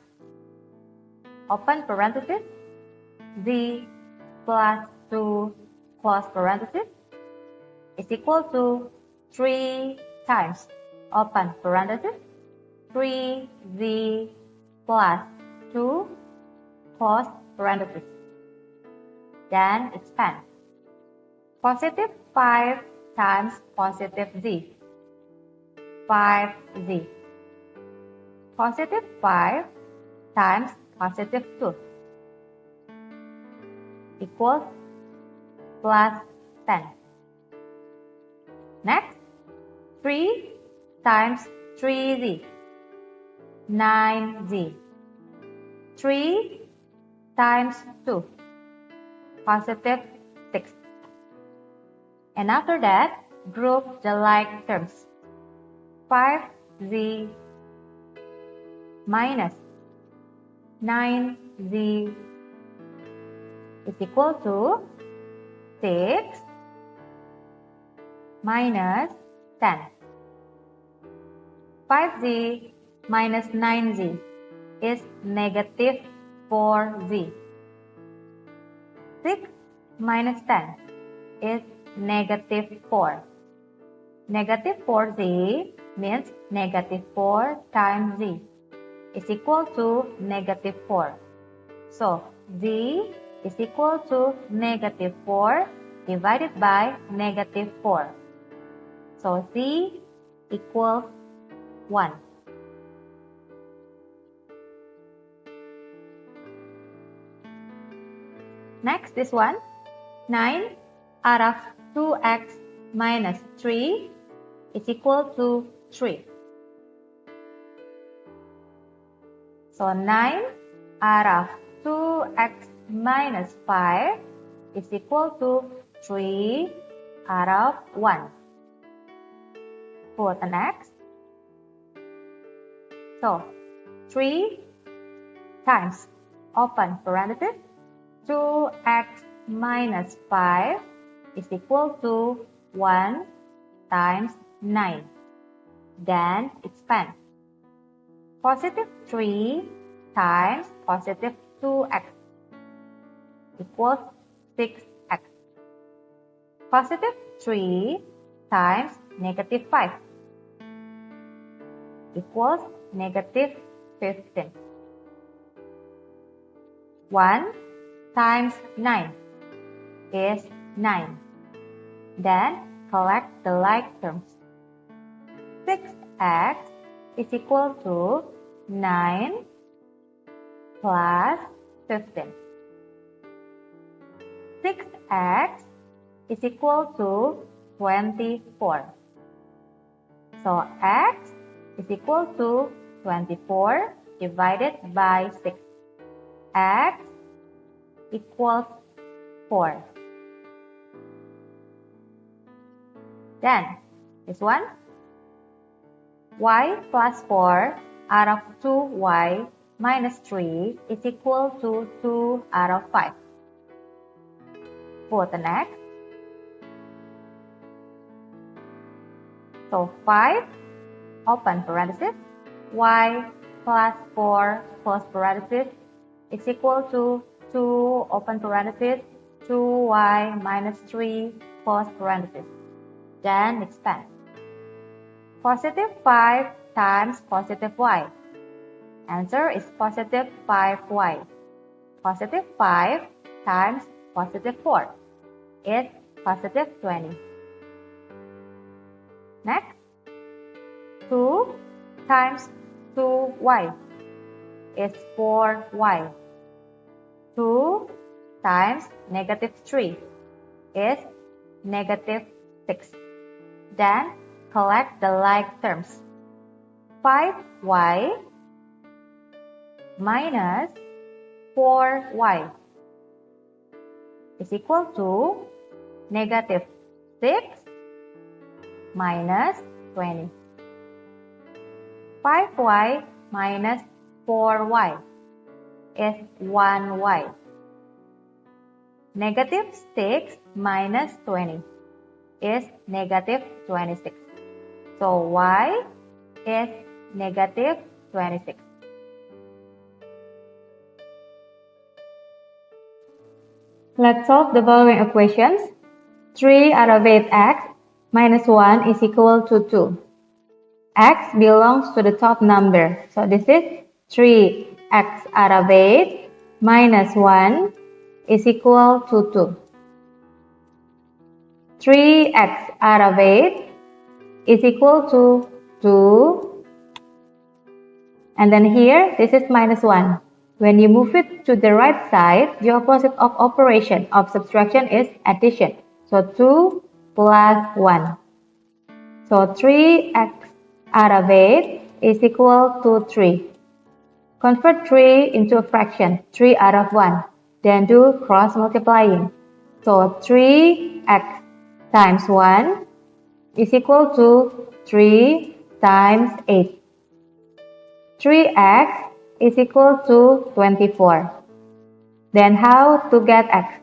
open parenthesis, z plus 2 close parenthesis is equal to 3 times, open parenthesis, 3z plus 2 close parenthesis. Then expand. Positive 5 times positive z, 5z. Positive 5 times positive 2 equals plus 10. Next, 3 times 3z, 9z. 3 times 2, positive 6. And after that, group the like terms. 5z minus 9z is equal to 6 minus 10. 5z minus 9z is negative 4z. 6 minus 10 is negative 4. Negative 4z means negative 4 times z is equal to negative 4. So, z is equal to negative 4 divided by negative 4. So, z equals 1. Next, this one, 9 out of 2x minus 3 is equal to 3. So 9 out of 2x minus 5 is equal to 3 out of 1. Put an x. So 3 times, open parenthesis, 2x minus 5 is equal to 1 times 9. Then expand. Positive 3 times positive 2x equals 6x. Positive 3 times negative 5 equals negative 15. 1 times 9 is 9. Then collect the like terms. 6x is equal to 9 plus 15. 6x is equal to 24. So x is equal to 24 divided by 6. X equals 4. Then this one, y plus 4 out of 2y minus 3 is equal to 2 out of 5. Put an x. So 5, open parenthesis, y plus 4 close parenthesis is equal to 2, open parenthesis, 2y minus 3 close parenthesis. Then expand. Positive 5 times positive y. Answer is positive 5y. Positive 5 times positive 4 is positive 20. Next, 2 times 2y is 4y. 2 times negative 3 is negative 6. Then collect the like terms. 5y minus 4y is equal to negative 6 minus 20. 5y minus 4y is 1y. Negative 6 minus 20 is negative 26. So y is negative 26. Let's solve the following equations. 3 out of 8x minus 1 is equal to 2. X belongs to the top number. So this is 3x out of 8 minus 1 is equal to 2. 3x out of 8 is equal to 2. And then here, this is minus 1. When you move it to the right side, the opposite of operation of subtraction is addition. So 2 plus 1. So 3x out of 8 is equal to 3. Convert 3 into a fraction, 3 out of 1. Then do cross multiplying. So 3x times 1 is equal to 3 times 8. 3x is equal to 24. Then how to get x?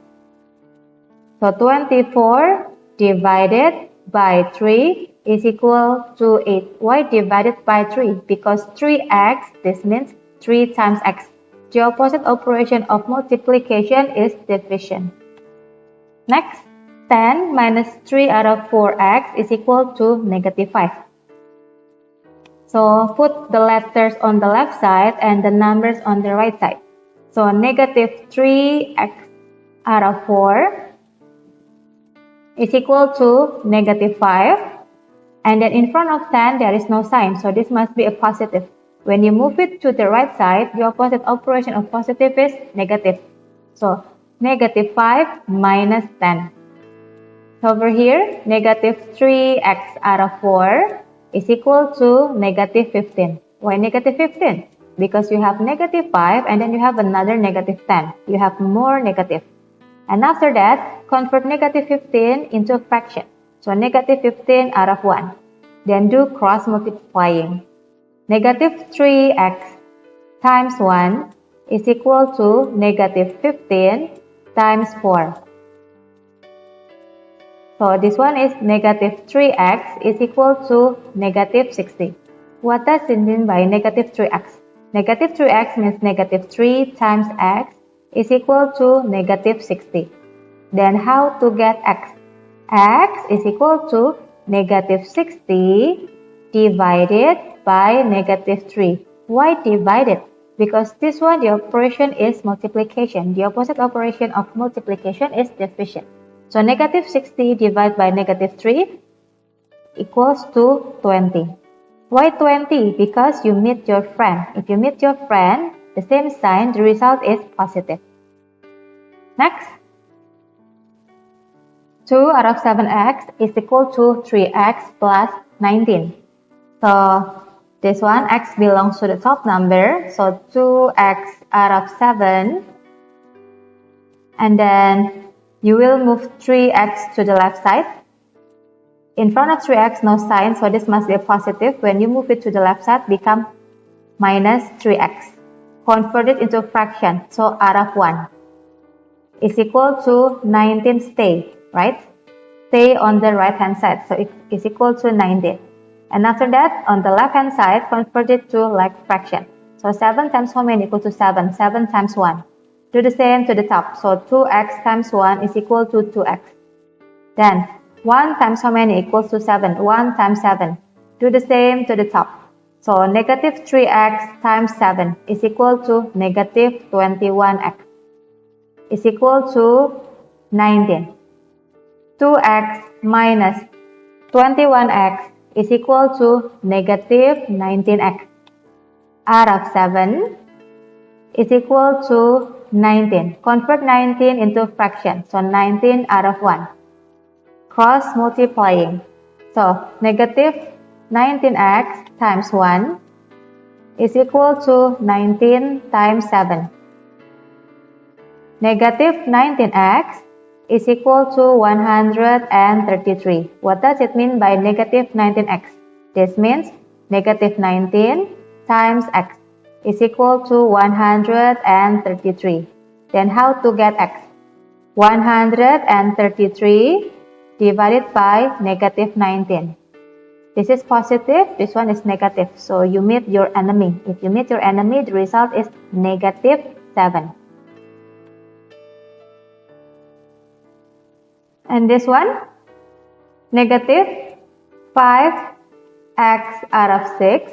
So 24 divided by 3 is equal to 8. Why divided by 3? Because 3x, this means 3 times x. The opposite operation of multiplication is division. Next, 10 minus 3 out of 4x is equal to negative 5. So put the letters on the left side and the numbers on the right side. So negative 3x out of 4 is equal to negative 5. And then in front of 10, there is no sign. So this must be a positive. When you move it to the right side, the opposite operation of positive is negative. So negative 5 minus 10. So over here, negative 3x out of 4 is equal to negative 15. Why negative 15? because you have negative 5 and then you have another negative 10. You have more negative. And after that, convert negative 15 into a fraction. So negative 15 out of 1. Then do cross multiplying. Negative 3x times 1 is equal to negative 15 times 4. So this one is negative 3x is equal to negative 60. What does it mean by negative 3x? Negative 3x means negative 3 times x is equal to negative 60. Then how to get x? X is equal to negative 60 divided by negative 3. Why divided? Because this one, the operation is multiplication. The opposite operation of multiplication is division. So negative 60 divided by negative 3 equals to 20. Why 20? Because you meet your friend. If you meet your friend, the same sign, the result is positive. Next. 2 out of 7x is equal to 3x plus 19. So this one, x belongs to the top number. So 2x out of 7. And then you will move 3x to the left side. In front of 3x, no sign, so this must be a positive. When you move it to the left side, become minus 3x. Convert it into a fraction, so out of 1 is equal to 19 stay, right? Stay on the right hand side, so it is equal to 19. And after that, on the left hand side, convert it to like fraction. So 7 times how many equal to 7? 7 times 1. Do the same to the top. So 2x times 1 is equal to 2x. Then 1 times how many equals to 7? 1 times 7. Do the same to the top. So negative 3x times 7 is equal to negative 21x. Is equal to 19. 2x minus 21x is equal to negative 19x. Out of 7 is equal to 19. Convert 19 into a fraction. So 19 out of 1. Cross multiplying. So negative 19x times 1 is equal to 19 times 7. Negative 19x is equal to 133. What does it mean by negative 19x? This means negative 19 times x is equal to 133. Then how to get x? 133 divided by negative 19. This is positive, this one is negative. So you meet your enemy. If you meet your enemy, the result is negative 7. And this one, negative 5x out of 6.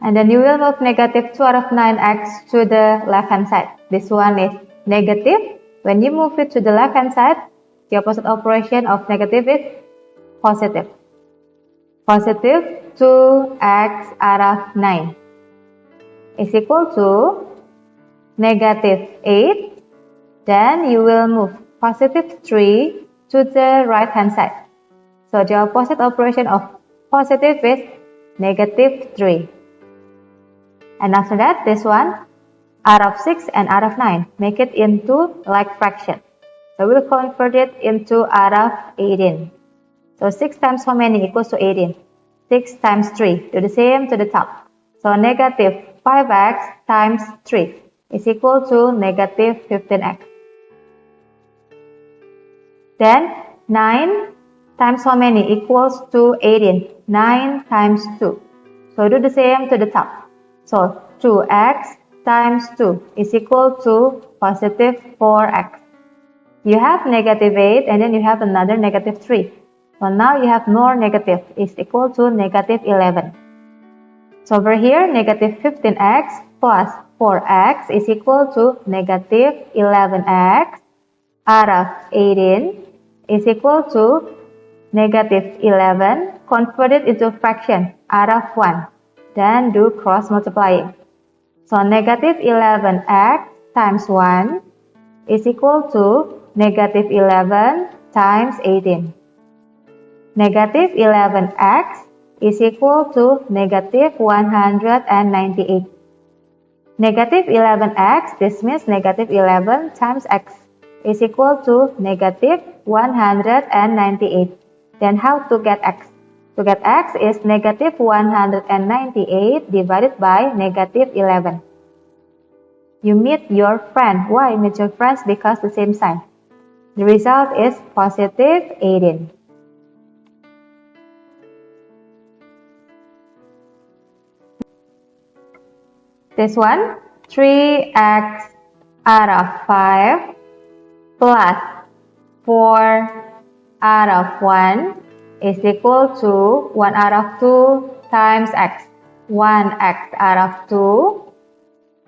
And then you will move negative 2 out of 9x to the left hand side. This one is negative. When you move it to the left hand side, the opposite operation of negative is positive. Positive 2x out of 9 is equal to negative 8. Then you will move positive 3 to the right hand side. So the opposite operation of positive is negative 3. And after that, this one, out of 6 and out of 9, make it into like fraction. So we'll convert it into out of 18. So 6 times how many equals to 18? 6 times 3. Do the same to the top. So negative 5x times 3 is equal to negative 15x. Then 9 times how many equals to 18? 9 times 2. So do the same to the top. So 2x times 2 is equal to positive 4x. You have negative 8 and then you have another negative 3. So now you have more negative is equal to negative 11. So over here, negative 15x plus 4x is equal to negative 11x out of 18 is equal to negative 11 converted into fraction out of 1. Then do cross multiplying. So negative 11x times 1 is equal to negative 11 times 18. Negative 11x is equal to negative 198. Negative 11x, this means negative 11 times x is equal to negative 198. Then how to get x? To get x is negative 198 divided by negative 11. You meet your friend. Why meet your friends? Because the same sign. The result is positive 18. This one, 3x out of 5 plus 4 out of 1 is equal to 1 out of 2 times x. 1x out of 2.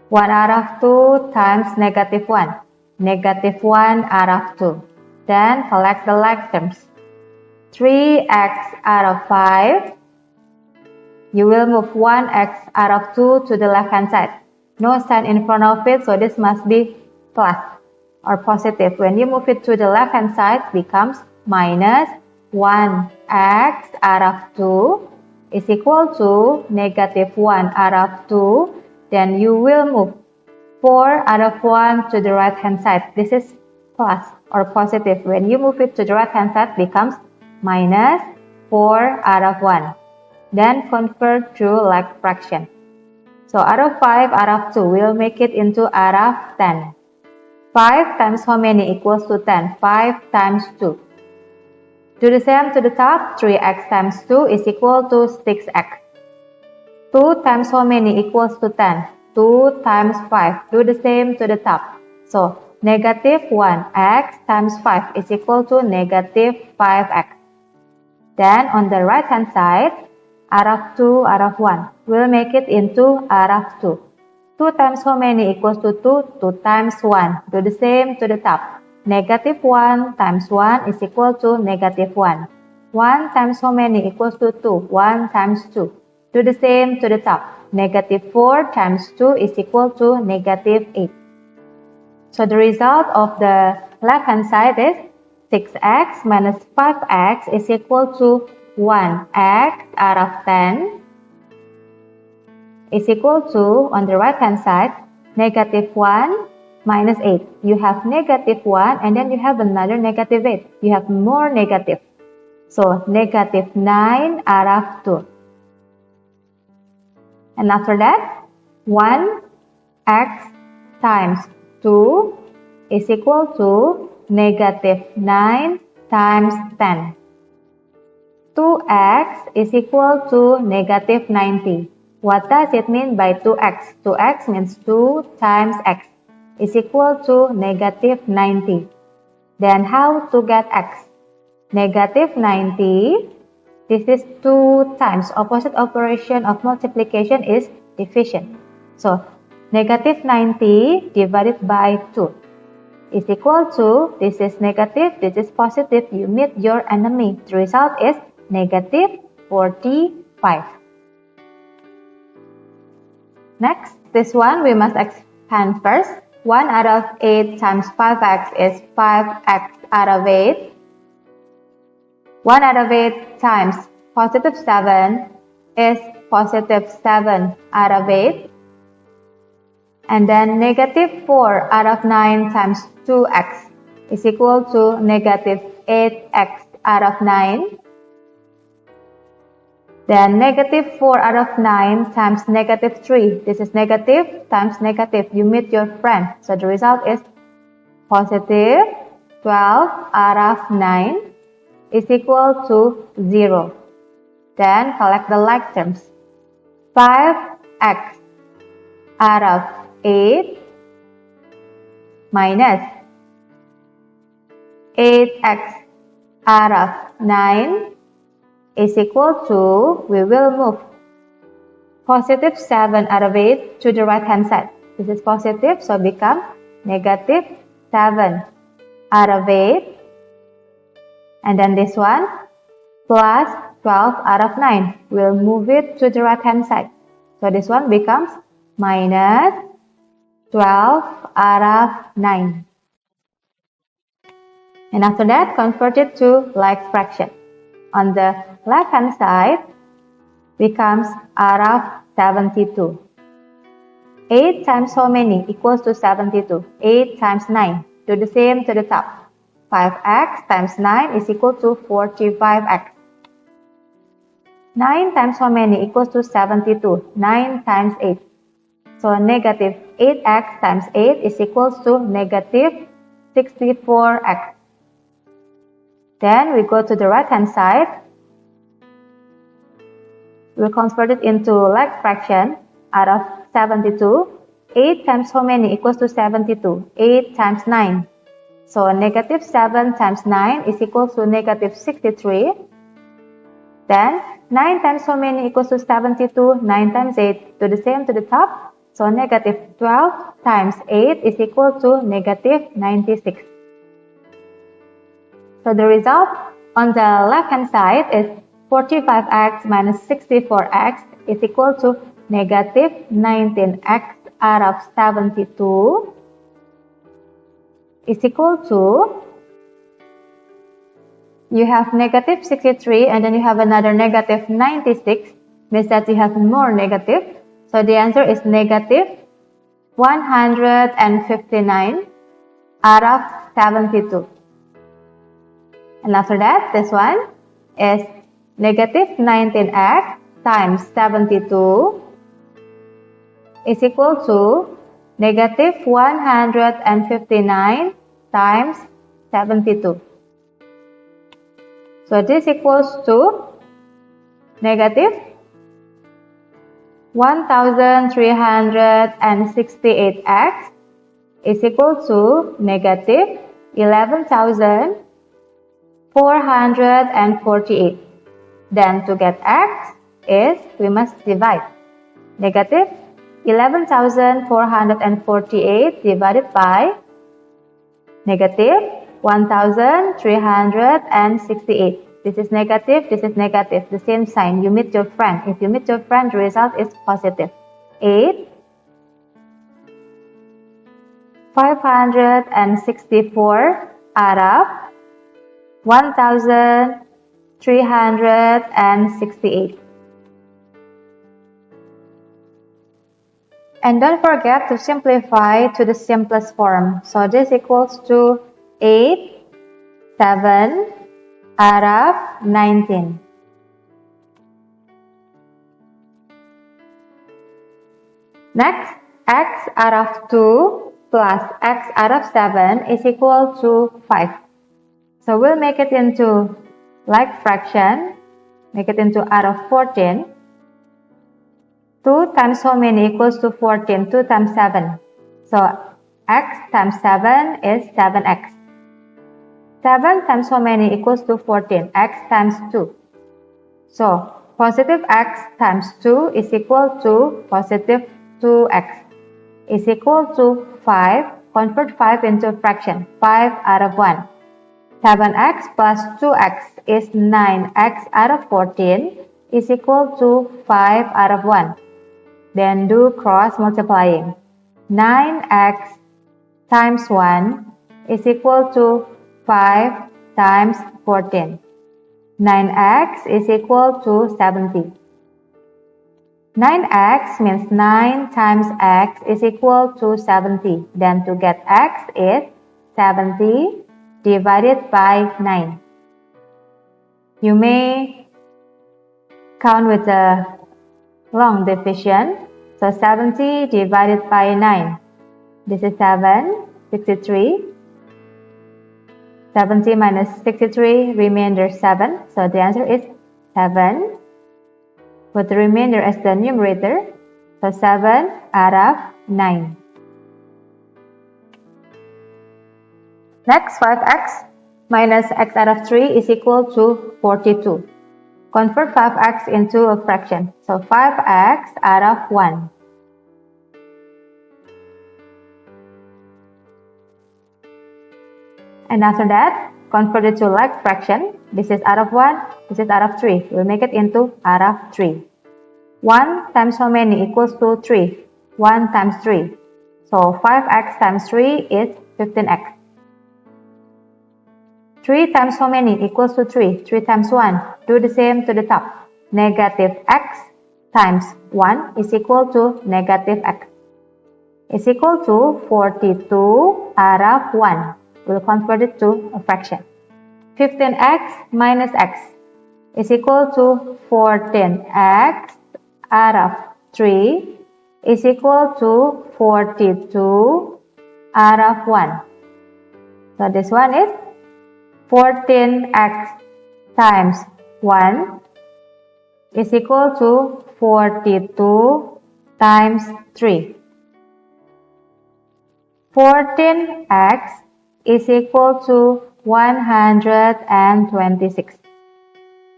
1 out of 2 times negative 1. Negative 1 out of 2. Then collect the like terms. 3x out of 5. You will move 1x out of 2 to the left hand side. No sign in front of it, so this must be plus or positive. When you move it to the left hand side, it becomes minus 1x out of 2 is equal to negative 1 out of 2. Then you will move 4 out of 1 to the right hand side. This is plus or positive. When you move it to the right hand side, it becomes minus 4 out of 1. Then convert to like fraction. So out of 5 out of 2, we'll make it into out of 10. 5 times how many equals to 10? 5 times 2. Do the same to the top. 3x times 2 is equal to 6x. 2 times how many equals to 10? 2 times 5. Do the same to the top. So negative 1x times 5 is equal to negative 5x. Then on the right hand side, out of 2 out of 1. We'll make it into out of 2. 2 times how many equals to 2? 2 times 1. Do the same to the top. Negative 1 times 1 is equal to negative 1. 1 times how many equals to 2? 1 times 2. Do the same to the top. Negative 4 times 2 is equal to negative 8. So the result of the left hand side is 6x minus 5x is equal to 1x out of 10 is equal to, on the right hand side, negative 1 minus 8. You have negative 1 and then you have another negative 8. You have more negative. So negative 9 out of 2. And after that, 1x times 2 is equal to negative 9 times 10. 2x is equal to negative 90. What does it mean by 2x? 2x means 2 times x is equal to negative 90. Then how to get x? Negative 90, this is 2 times. Opposite operation of multiplication is division. So negative 90 divided by 2 is equal to, this is negative, this is positive. You meet your enemy. The result is negative 45. Next, this one we must expand first. 1 out of 8 times 5x is 5x out of 8. 1 out of 8 times positive 7 is positive 7 out of 8. And then negative 4 out of 9 times 2x is equal to negative 8x out of 9. Then negative 4 out of 9 times negative 3. This is negative times negative. You meet your friend. So the result is positive 12 out of 9 is equal to 0. Then collect the like terms. 5x out of 8 minus 8x out of 9 is equal to, we will move positive 7 out of 8 to the right hand side. This is positive, so become negative 7 out of 8. And then this one, plus 12 out of 9. We'll move it to the right hand side. So this one becomes minus 12 out of 9. And after that, convert it to like fraction. On the left hand side, becomes out of 72. 8 times how many equals to 72? 8 times 9. Do the same to the top. 5x times 9 is equal to 45x. 9 times how many equals to 72? 9 times 8. So negative 8x times 8 is equals to negative 64x. Then we go to the right hand side. We'll convert it into like fraction. Out of 72, 8 times how many equals to 72? 8 times 9. So negative 7 times 9 is equal to negative 63. Then 9 times how many equals to 72? 9 times 8. Do the same to the top. So negative 12 times 8 is equal to negative 96. So the result on the left hand side is 45x minus 64x is equal to negative 19x out of 72 is equal to, you have negative 63 and then you have another negative 96, means that you have more negative. So the answer is negative 159 out of 72. And after that, this one is negative 19x times 72 is equal to negative 159 times 72. So this equals to negative 1368x is equal to negative 11,448. Then to get x is we must divide. Negative 11,448 divided by negative 1,368. This is negative, the same sign. You meet your friend. If you meet your friend, the result is positive. 8, 564 out of 1,368. And don't forget to simplify to the simplest form. So this equals to 8, 7 out of 19. Next, x out of 2 plus x out of 7 is equal to 5. So we'll make it into like fraction, make it into out of 14. 2 times how many equals to 14? 2 times 7. So x times 7 is 7x. 7 times how many equals to 14? X times 2. So positive x times 2 is equal to positive 2x is equal to 5. Convert 5 into a fraction. 5 out of 1. 7x plus 2x is 9x out of 14 is equal to 5 out of 1. Then do cross multiplying. 9x times 1 is equal to 5 times 14. 9x is equal to 70. 9x means 9 times x is equal to 70. Then to get x is 70 divided by 9. You may count with a long division. So 70 divided by 9. This is 7, 63. 70 minus 63, remainder 7. So the answer is 7. Put the remainder as the numerator. So 7 out of 9. Next, 5x minus x out of 3 is equal to 42. Convert 5x into a fraction. So 5x out of 1. And after that, convert it to like fraction. This is out of 1, this is out of 3. We'll make it into out of 3. 1 times how many equals to 3? 1 times 3. So 5x times 3 is 15x. 3 times how many equals to 3? 3 times 1. Do the same to the top. Negative x times 1 is equal to negative x is equal to 42 out of 1. We'll convert it to a fraction. 15x minus x is equal to 14x out of 3 is equal to 42 out of 1. So this one is 14x times 1 is equal to 42 times 3. 14x is equal to 126.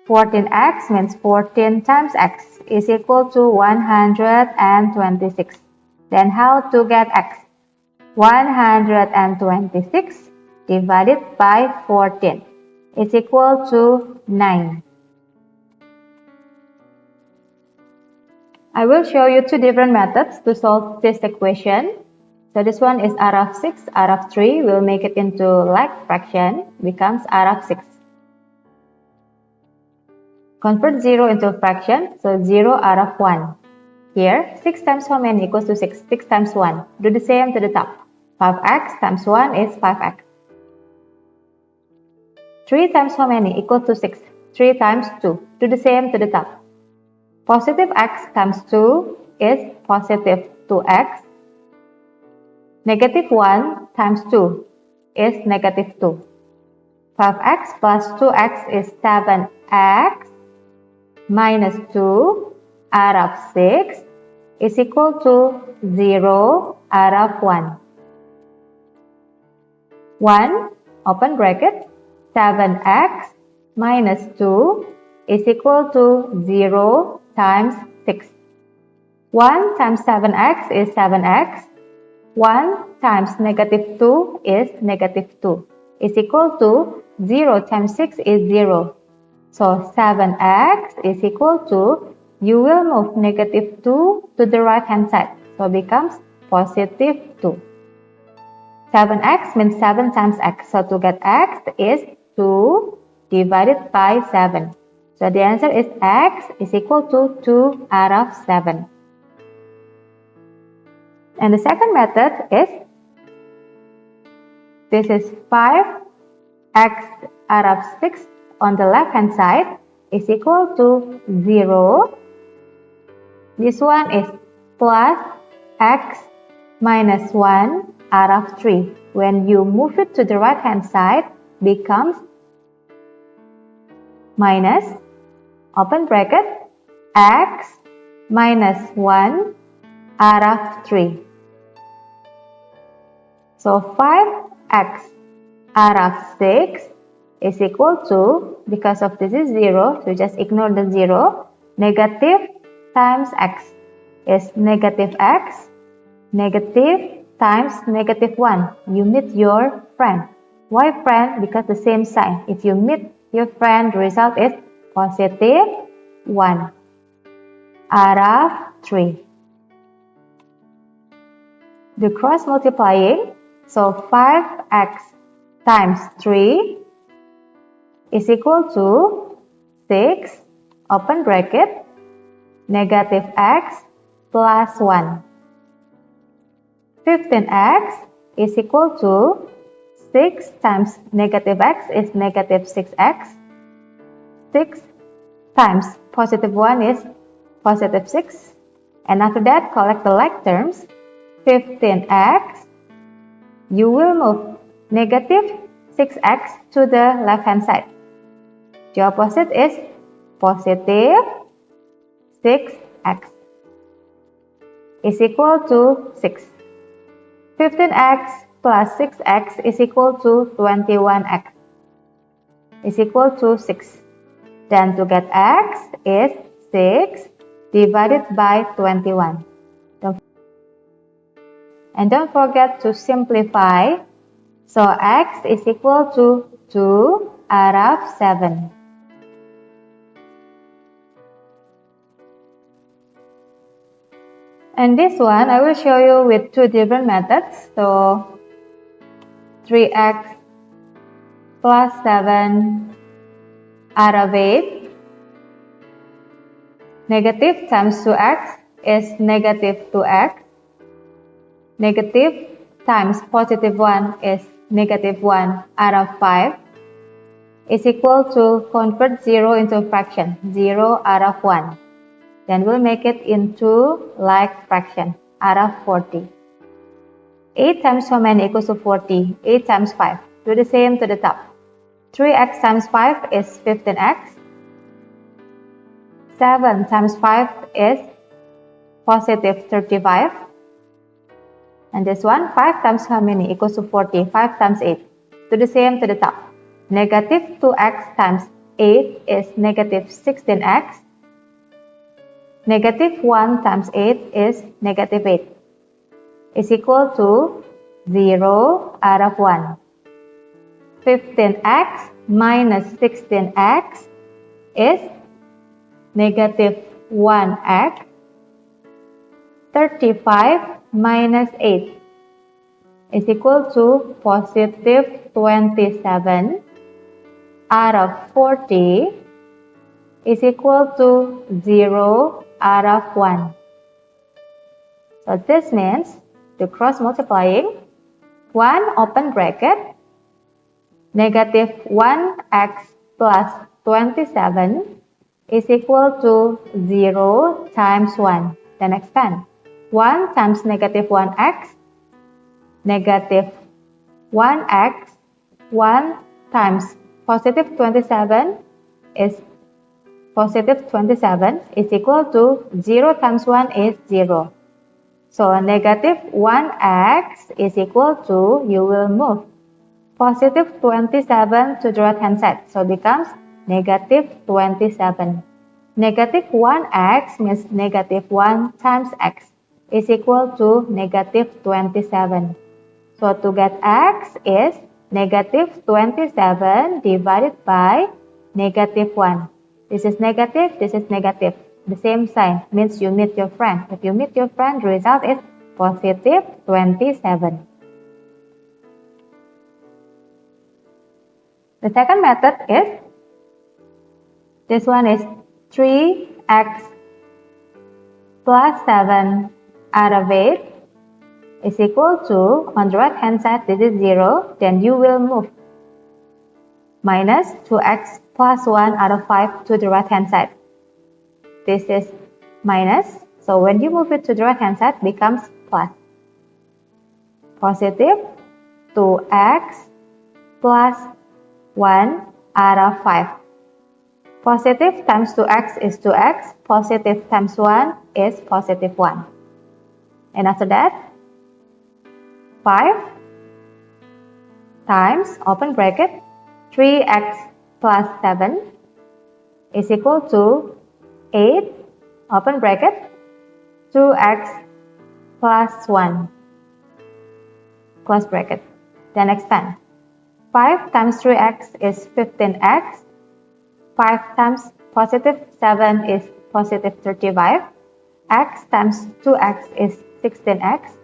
14x means 14 times x is equal to 126. Then how to get x? 126 divided by 14 is equal to 9. I will show you two different methods to solve this equation. So this one is r of 6, r of 3. We'll make it into like fraction, becomes r of 6. Convert 0 into a fraction, so 0 r of 1. Here, 6 times how many equals to 6? 6 times 1. Do the same to the top. 5x times 1 is 5x. 3 times how many equals to 6? 3 times 2. Do the same to the top. Positive x times 2 is positive 2x. Negative 1 times 2 is negative 2. 5x plus 2x is 7x minus 2 out of 6 is equal to 0 out of 1. 1, open bracket, 7x minus 2 is equal to 0 times 6. 1 times 7x is 7x. 1 times negative 2 is negative 2 is equal to 0 times 6 is 0. So 7x is equal to, you will move negative 2 to the right hand side. So it becomes positive 2. 7x means 7 times x. So to get x is 2 divided by 7. So the answer is x is equal to 2 out of 7. And the second method is, this is 5x out of 6 on the left hand side is equal to 0. This one is plus x minus 1 out of 3. When you move it to the right hand side, becomes minus, open bracket, x minus 1 out of 3. So 5x out of 6 is equal to, because of this is 0, so just ignore the 0, negative times x is negative x, negative times negative 1. You meet your friend. Why friend? Because the same sign. If you meet your friend, the result is positive 1 out of 3. The cross multiplying, so 5x times 3 is equal to 6, open bracket, negative x plus 1. 15x is equal to 6 times negative x is negative 6x. 6 times positive 1 is positive 6. And after that, collect the like terms. 15x, you will move negative 6x to the left hand side. The opposite is positive 6x is equal to 6. 15x plus 6x is equal to 21x is equal to 6. Then to get x is 6 divided by 21. And don't forget to simplify. So x is equal to 2 out of 7. And this one I will show you with two different methods. So 3x plus 7 out of 8 Negative times 2x is negative 2x. Negative times positive 1 is negative 1 out of 5 is equal to convert 0 into a fraction, 0 out of 1. Then we'll make it into like fraction out of 40. 8 times how many equals to 40? 8 times 5. Do the same to the top. 3x times 5 is 15x. 7 times 5 is positive 35. And this one, 5 times how many equals to 40? 5 times 8. Do the same to the top. Negative 2x times 8 is negative 16x. Negative 1 times 8 is negative 8. Is equal to 0 out of 1. 15x minus 16x is negative 1x. 35 minus 8 is equal to positive 27 out of 40 is equal to 0 out of 1. So this means to cross multiplying 1 open bracket negative 1x plus 27 is equal to 0 times 1. Then expand. 1 times negative 1x, negative 1x, 1 times positive 27 is positive 27 is equal to 0 times 1 is 0. So negative 1x is equal to, you will move positive 27 to the right hand side. So it becomes negative 27. Negative 1x means negative 1 times x is equal to negative 27. So to get x is negative 27 divided by negative 1. This is negative, this is negative. The same sign means you meet your friend. If you meet your friend, the result is positive 27. The second method is, this one is 3x plus 7 out of 8 is equal to, on the right hand side this is 0, then you will move minus 2x plus 1 out of 5 to the right hand side. This is minus, so when you move it to the right hand side becomes plus. Positive 2x plus 1 out of 5. Positive times 2x is 2x, positive times 1 is positive 1. And after that, 5 times, open bracket, 3x plus 7 is equal to 8, open bracket, 2x plus 1, close bracket. Then expand. 5 times 3x is 15x. 5 times positive 7 is positive 35. X times 2x is 16x.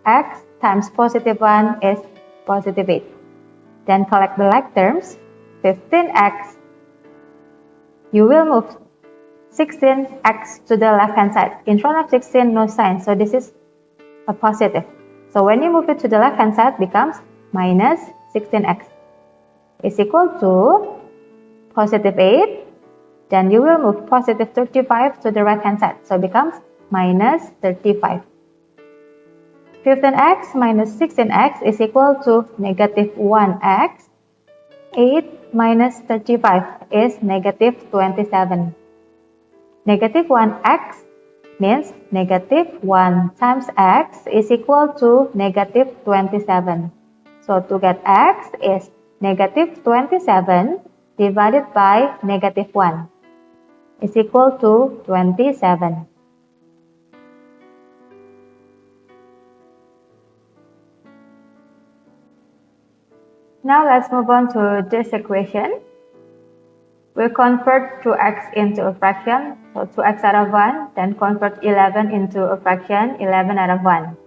X times positive 1 is positive 8. Then collect the like terms. 15x. You will move 16x to the left hand side. In front of 16, no sign. So this is a positive. So when you move it to the left hand side, becomes minus 16x is equal to positive 8. Then you will move positive 35 to the right hand side. So it becomes minus 35. 15x minus 16x is equal to negative 1x. 8 minus 35 is negative 27. Negative 1x means negative 1 times x is equal to negative 27. So to get x is negative 27 divided by negative 1 is equal to 27. Now let's move on to this equation. We'll convert 2x into a fraction, so 2x out of 1, then convert 11 into a fraction, 11 out of 1.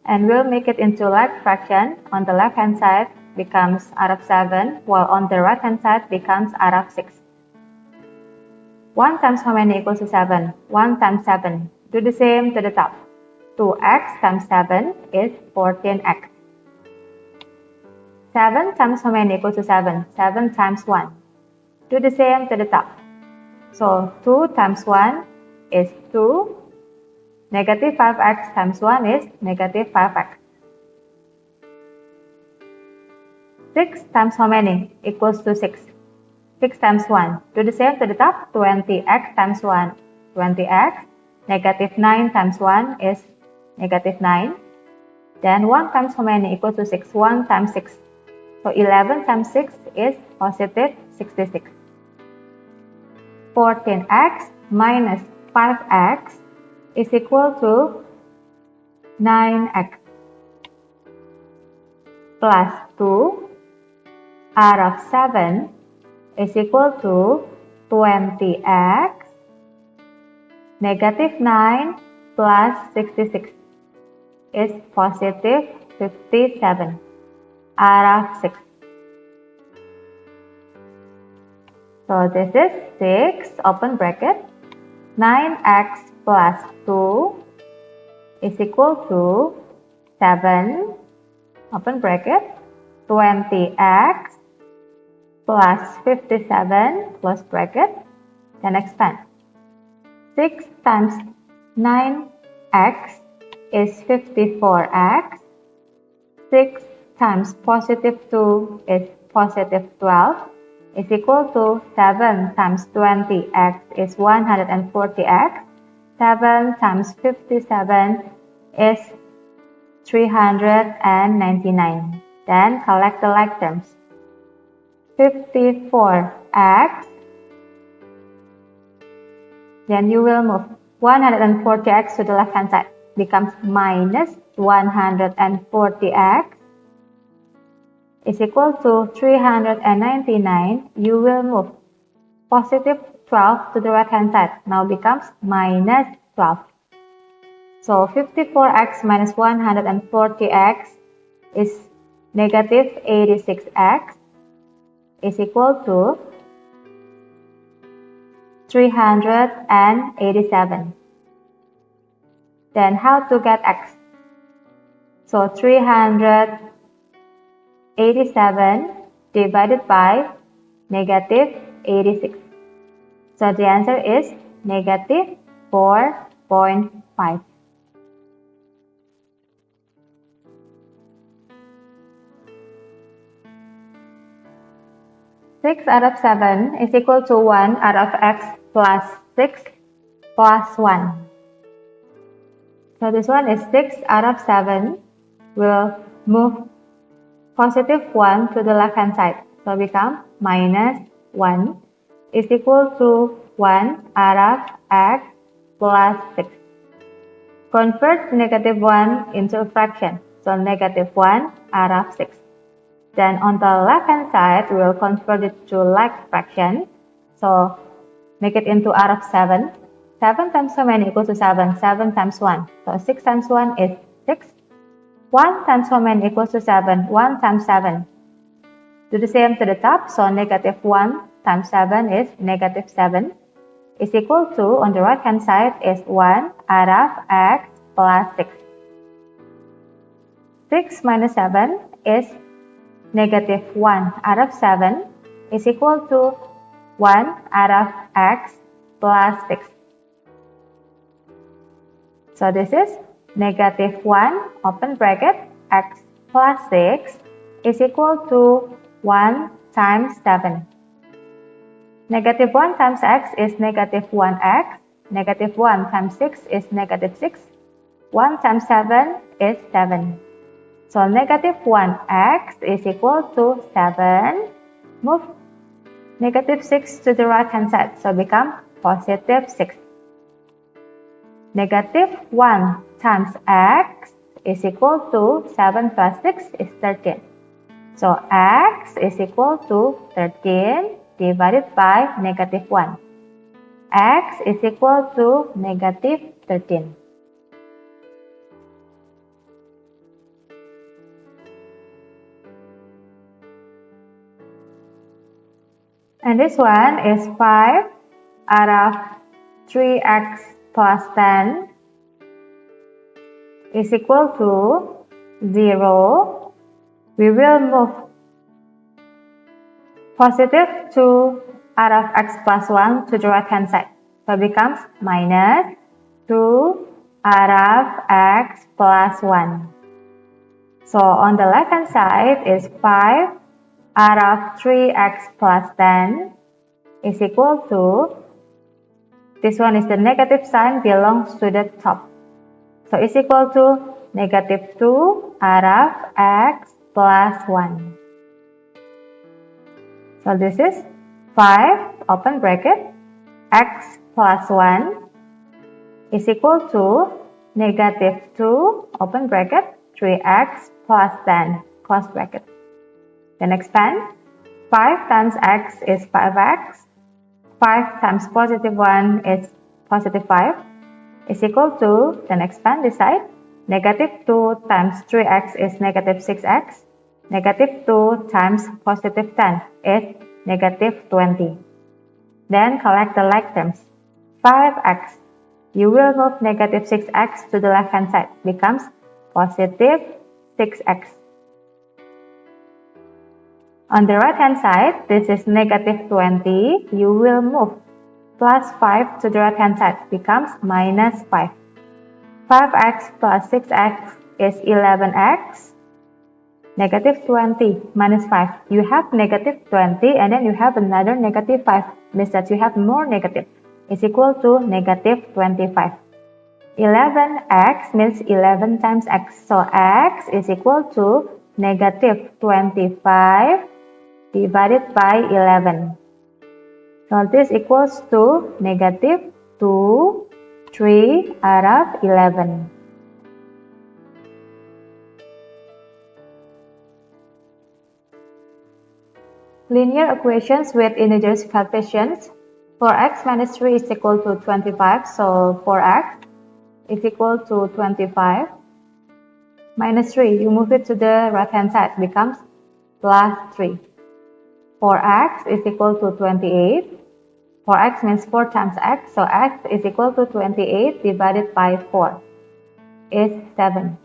And we'll make it into like fraction. On the left hand side becomes out of 7, while on the right hand side becomes out of 6. 1 times how many equals to 7? 1 times 7. Do the same to the top. 2x times 7 is 14x. 7 times how many equals to 7? 7 times 1. Do the same to the top. So 2 times 1 is 2. Negative 5x times 1 is negative 5x. 6 times how many equals to 6? 6 times 1. Do the same to the top. 20x times 1, 20x. Negative 9 times 1 is negative 9. Then 1 times how many equals to 6? 1 times 6. So 11 times 6 is positive 66. 14x minus 5x is equal to 9x plus 2 out of 7 is equal to 20x. Negative 9 plus 66 is positive 57 out of 6. So this is 6, open bracket, 9x plus 2 is equal to 7, open bracket, 20x plus 57 close bracket, then expand. 6 times 9x is 54x. 6 times positive 2 is positive 12 is equal to 7 times 20x is 140x. 7 times 57 is 399. Then collect the like terms. 54x. Then you will move 140x to the left hand side. Becomes minus 140x is equal to 399. You will move positive 12 to the right hand side. Now becomes minus 12. So 54x minus 140x is negative 86x is equal to 387. Then how to get x? So 387 divided by negative 86. So the answer is negative 4.5. Six out of 7 is equal to 1 out of x plus 6 plus 1. So this one is 6 out of 7. We'll move positive 1 to the left hand side. So become minus 1 is equal to 1 out of x plus 6. Convert negative 1 into a fraction. So negative 1 out of 6. Then on the left hand side, we will convert it to like fraction. So make it into out of 7. 7 times how many equals to 7? 7 times 1. So 6 times 1 is 6. 1 times how many equals to 7? 1 times 7. Do the same to the top. So negative 1 times 7 is negative 7 is equal to, on the right hand side, is 1 out of x plus 6. 6 minus 7 is negative 1 out of 7 is equal to 1 out of x plus 6. So this is negative 1, open bracket, x plus 6 is equal to 1 times 7. Negative 1 times x is negative 1x. Negative 1 times 6 is negative 6. 1 times 7 is 7. So negative 1x is equal to 7. Move negative 6 to the right hand side. So become positive 6. Negative 1 times x is equal to 7 plus 6 is 13. So x is equal to 13 divided by negative 1. X is equal to negative 13. And this one is 5 out of 3x plus 10 is equal to 0, we will move positive 2 out of x plus 1 to the right hand side. So it becomes minus 2 out of x plus 1. So on the left hand side is 5 out of 3x plus 10 is equal to, this one is the negative sign belongs to the top. So it's equal to negative 2 out of x plus 1. So this is 5, open bracket, x plus 1 is equal to negative 2, open bracket, 3x plus 10, close bracket. Then expand. 5 times x is 5x. 5 times positive 1 is positive 5 is equal to, then expand this side, negative 2 times 3x is negative 6x. Negative 2 times positive 10 is negative 20. Then collect the like terms. 5x. You will move negative 6x to the left hand side. Becomes positive 6x. On the right hand side, this is negative 20. You will move plus 5 to the right hand side. Becomes minus 5. 5x plus 6x is 11x. Negative 20 minus 5. You have negative 20 and then you have another negative 5. Means that you have more negative. Is equal to negative 25. 11x means 11 times x. So x is equal to negative 25 divided by 11. So this equals to negative 2, 3 out of 11. Linear equations with integers coefficients. For x minus 3 is equal to 25. So for x is equal to 25. Minus 3, you move it to the right hand side, becomes plus 3. For x is equal to 28. For x means 4 times x, so x is equal to 28 divided by 4 is 7.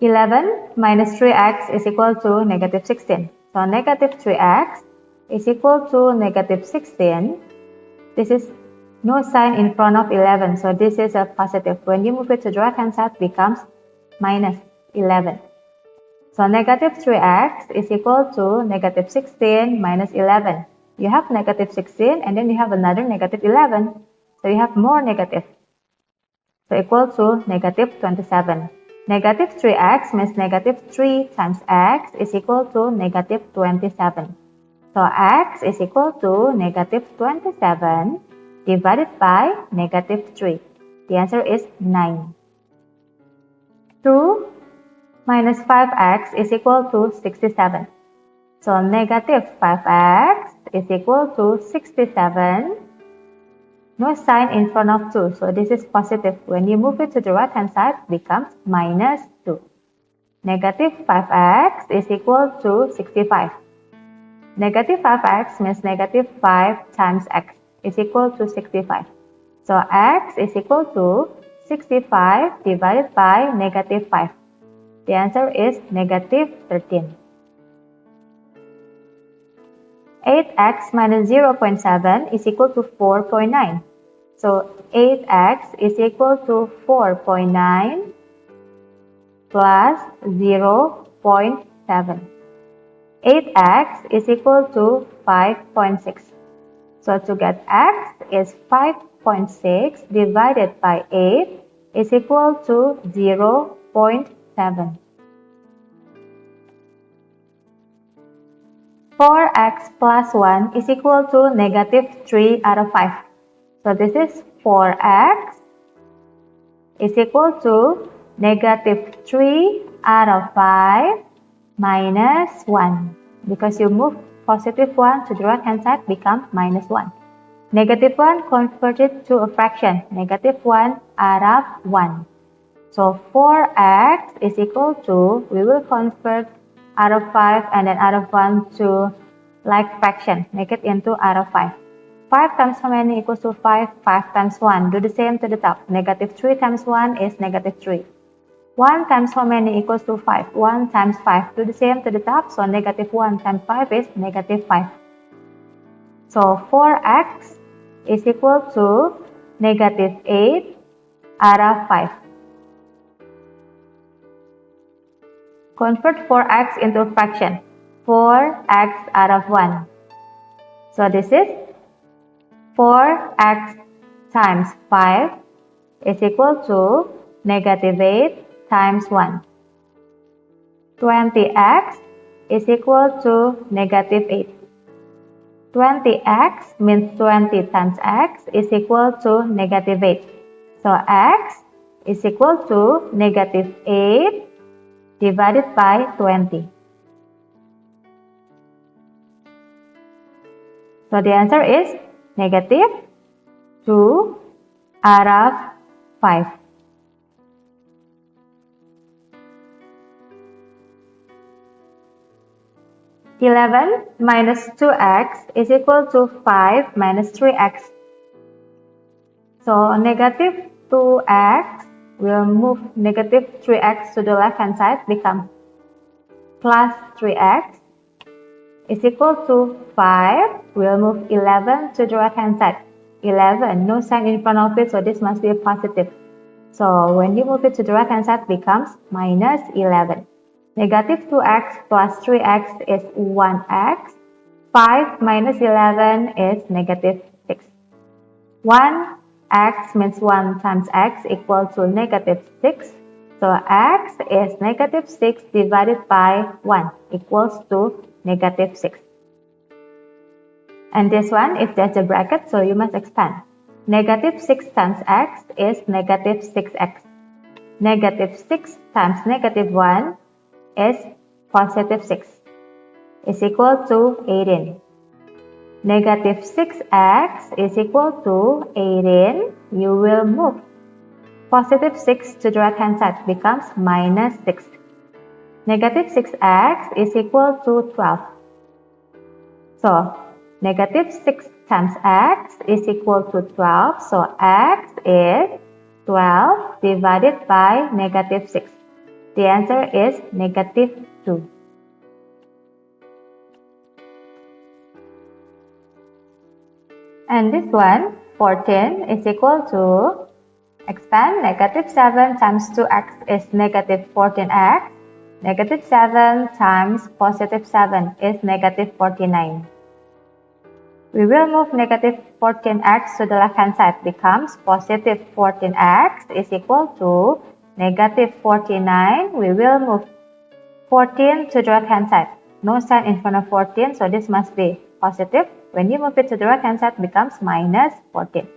11 minus 3x is equal to negative 16. So negative 3x is equal to negative 16. This is no sign in front of 11, so this is a positive. When you move it to the right hand side, becomes minus 11. So negative 3x is equal to negative 16 minus 11. You have negative 16 and then you have another negative 11. So you have more negative. So equal to negative 27. Negative 3x means negative 3 times x is equal to negative 27. So x is equal to negative 27 divided by negative 3. The answer is 9. 2 minus 5x is equal to 67. So negative 5x is equal to 67. No sign in front of 2, so this is positive. When you move it to the right hand side, becomes minus 2. Negative 5x is equal to 65. Negative 5x means negative 5 times x is equal to 65. So x is equal to 65 divided by negative 5. The answer is negative 13. 8x minus 0.7 is equal to 4.9. So 8x is equal to 4.9 plus 0.7. 8x is equal to 5.6. So to get x is 5.6 divided by 8 is equal to 0.7. 4x plus 1 is equal to negative 3 out of 5. So this is 4x is equal to negative 3 out of 5 minus 1. Because you move positive 1 to the right hand side, becomes minus 1. Negative 1 converted to a fraction, negative 1 out of 1. So 4x is equal to, we will convert out of 5 and then out of 1 to like fraction, make it into out of 5. 5 times how many equals to 5? 5 times 1. Do the same to the top. Negative 3 times 1 is negative 3. 1 times how many equals to 5? 1 times 5. Do the same to the top. So negative 1 times 5 is negative 5. So 4x is equal to negative 8 out of 5. Convert 4x into a fraction. 4x out of 1. So this is 4x times 5 is equal to negative 8 times 1. 20x is equal to negative 8. 20x means 20 times x is equal to negative 8. So x is equal to negative 8 divided by 20. So the answer is negative 2 out of 5. (11 minus 2x is equal to 5 minus 3x. So negative 2x will move negative 3x to the left hand side, become plus 3x is equal to 5. We'll move 11 to the right hand side. 11, no sign in front of it, so this must be a positive. So when you move it to the right hand side, becomes minus 11. Negative 2x plus 3x is 1x. 5 minus 11 is negative 6. 1x means 1 times x equal to negative 6. So x is negative 6 divided by 1 equals to negative 6. And this one, if there's a bracket, so you must expand. Negative 6 times x is negative 6x. Negative 6 times negative 1 is positive 6 is equal to 18. Negative 6x is equal to 18. You will move positive 6 to the right hand side, becomes minus 6. Negative 6x is equal to 12. So negative 6 times x is equal to 12. So x is 12 divided by negative 6. The answer is negative 2. And this one, 14 is equal to, expand, negative 7 times 2x is negative 14x. Negative 7 times positive 7 is negative 49. We will move negative 14x to the left hand side, becomes positive 14x is equal to negative 49. We will move 14 to the right hand side. No sign in front of 14, so this must be positive. When you move it to the right hand side, becomes minus 14.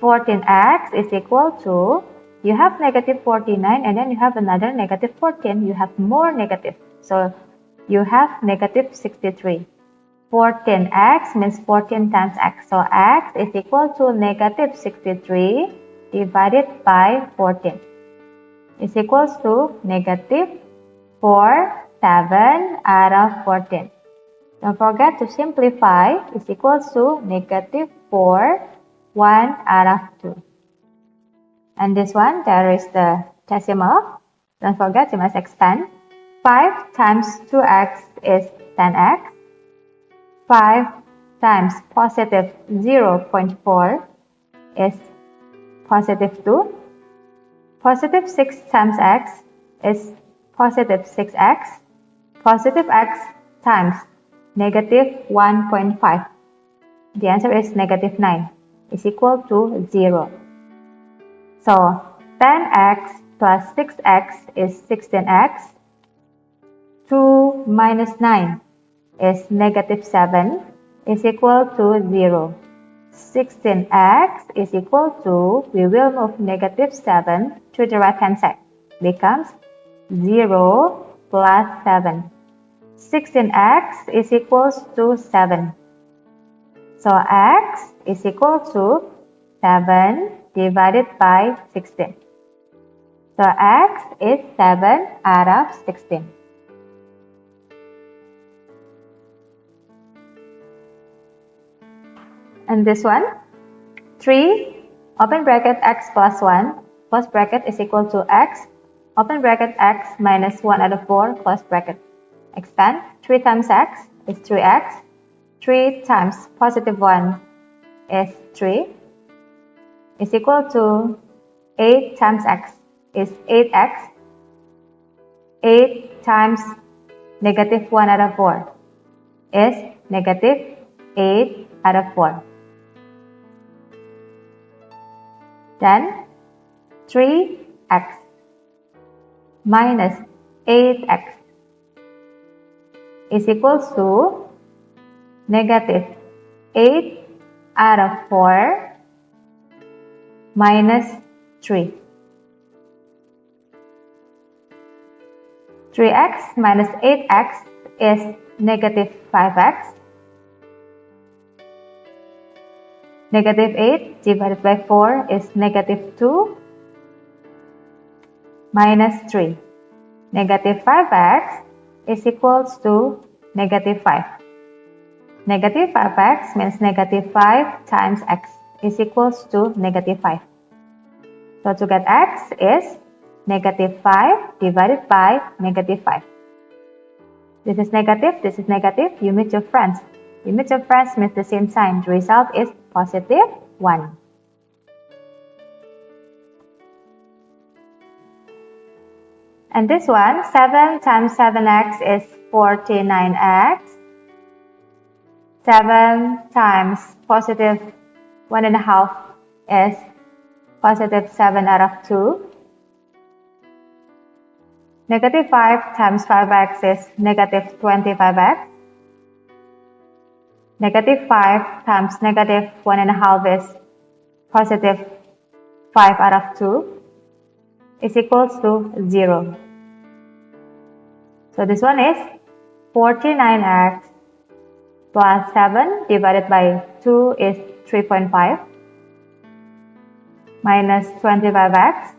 14x is equal to, you have negative 49 and then you have another negative 14. You have more negative. So you have negative 63. 14x means 14 times x. So x is equal to negative 63 divided by 14 is equals to negative 4, 7 out of 14. Don't forget to simplify, is equals to negative 4, 1 out of 2. And this one, there is the decimal. Don't forget, you must expand. 5 times 2x is 10x. 5 times positive 0.4 is positive 2. Positive 6 times x is positive 6x. Positive x times negative 1.5. The answer is negative 9 is equal to 0. So 10x plus 6x is 16x. 2 minus 9 is negative 7 is equal to 0. 16x is equal to, we will move negative 7 to the right hand side, becomes 0 plus 7. 16x is equals to 7. So x is equal to 7 divided by 16. So x is 7 out of 16. And this one, 3 open bracket x plus 1 close bracket is equal to x open bracket x minus 1 out of 4 close bracket. Expand, 3 times x is 3x, 3 times positive 1 is 3 is equal to 8 times x is 8x, 8 times negative 1 out of 4 is negative 8 out of 4. Then 3x minus 8x is equals to negative 8 out of 4 minus 3. 3x minus 8x is negative 5x. Negative 8 divided by 4 is negative 2 minus 3. Negative 5x is equals to negative 5. Negative 5x means negative 5 times x is equals to negative 5. So to get x is negative 5 divided by negative 5. This is negative, you meet your friends. You meet your friends means the same sign. The result is positive 1. And this one, 7 times 7x is 49x. 7 times positive 1.5 is positive 7 out of 2. Negative 5 times 5x is negative 25x. Negative 5 times negative 1.5 is positive 5 out of 2 is equals to 0. So this one is 49x plus 7 divided by 2 is 3.5 minus 25x.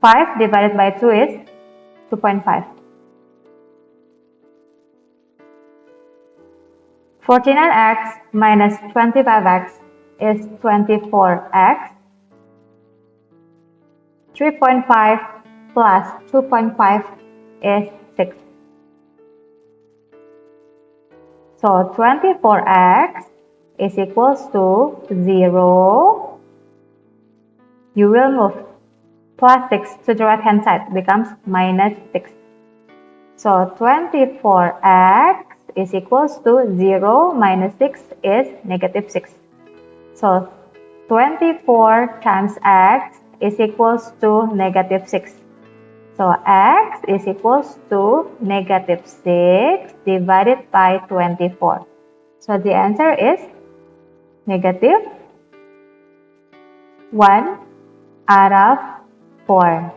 5 divided by 2 is 2.5. 49x minus 25x is 24x. 3.5 plus 2.5 is 6. So 24x is equals to 0. You will move plus 6 to the right hand side, becomes minus 6. So 24x is equals to 0 minus 6 is negative 6. So 24 times x is equals to negative 6. So x is equals to negative 6 divided by 24. So the answer is negative 1 out of 4.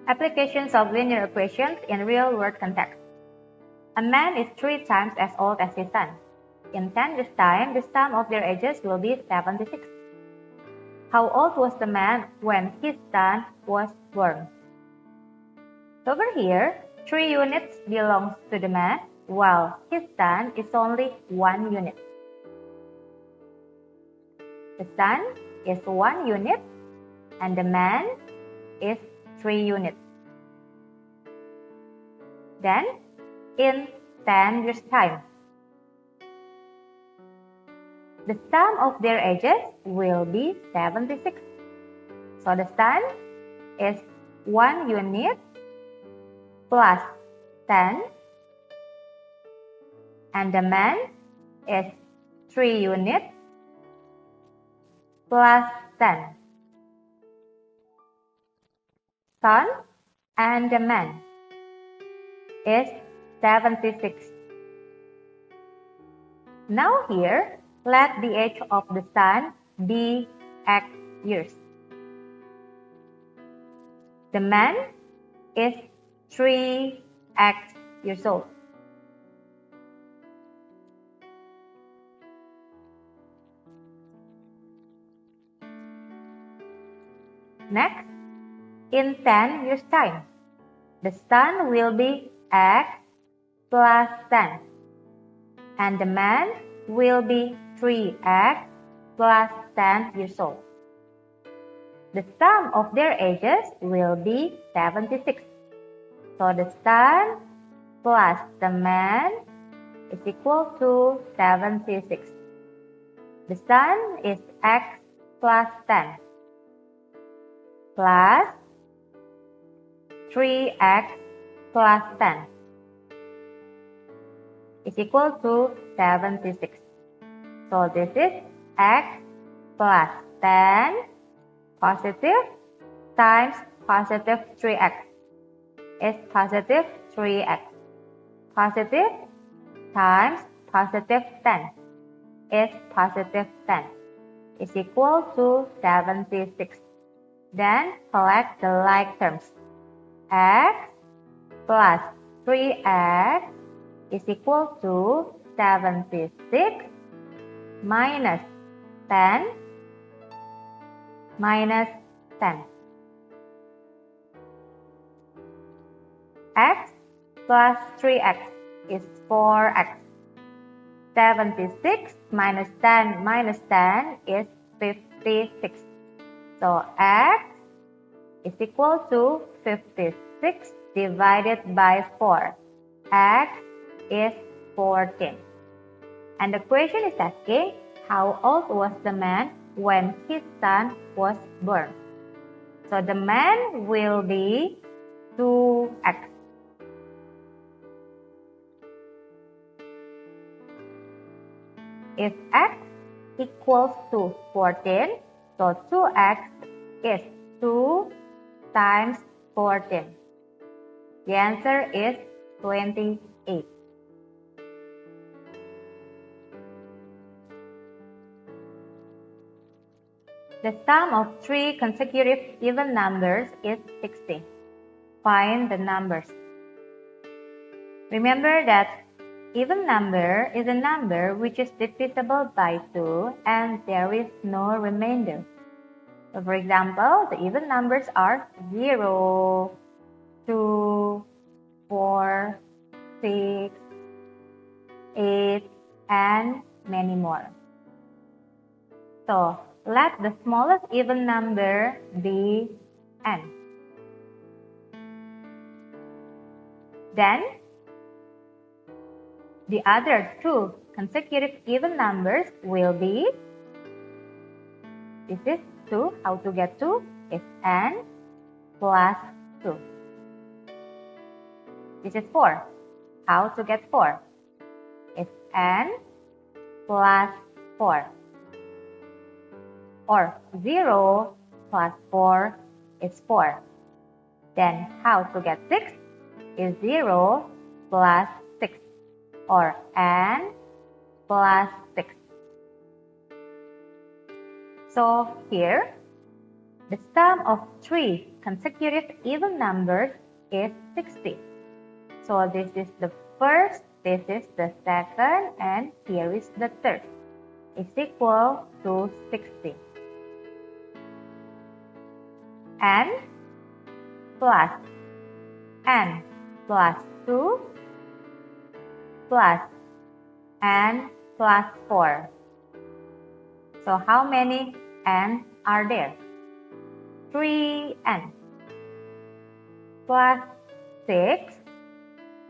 Applications of linear equations in real-world context. A man is 3 times as old as his son. In 10 years' time, the sum of their ages will be 76. How old was the man when his son was born? Over here, 3 units belongs to the man, while his son is only 1 unit. The son is 1 unit, and the man is 3 units. Then, in 10 years' time, the sum of their ages will be 76. So the son is 1 unit plus 10, and the man is 3 units plus 10. Son and the man is 76. Now here, let the age of the son be x years. The man is 3x years old. Next, in 10 years' time, the sun will be x plus 10, and the man will be 3x plus 10 years old. The sum of their ages will be 76. So the sun plus the man is equal to 76. The sun is x plus 10 plus 3x plus 10 is equal to 76. So this is x plus 10 positive times positive 3x is positive 3x. Positive times positive 10 is positive 10 is equal to 76. Then collect the like terms. X plus 3x is equal to 76 minus 10 minus 10. X plus 3x is 4x. 76 minus 10 minus 10 is 56. So x is equal to 56 divided by 4. X is 14. And the question is asking, how old was the man when his son was born? So the man will be 2x. If x equals to 14, so 2x is 2 times 14. The answer is 28. The sum of three consecutive even numbers is 60. Find the numbers. Remember that even number is a number which is divisible by 2 and there is no remainder. So for example, the even numbers are 0, 2, 4, 6, 8, and many more. So let the smallest even number be n. Then the other two consecutive even numbers will be, this is 2, how to get 2 is n plus 2. This is 4, how to get 4 is n plus 4. Or 0 plus 4 is 4. Then how to get 6 is 0 plus 6 or n plus 6. So here, the sum of three consecutive even numbers is 60. So this is the first, this is the second, and here is the third. Is equal to 60. N plus 2 plus n plus 4. So how many n are there? 3n plus 6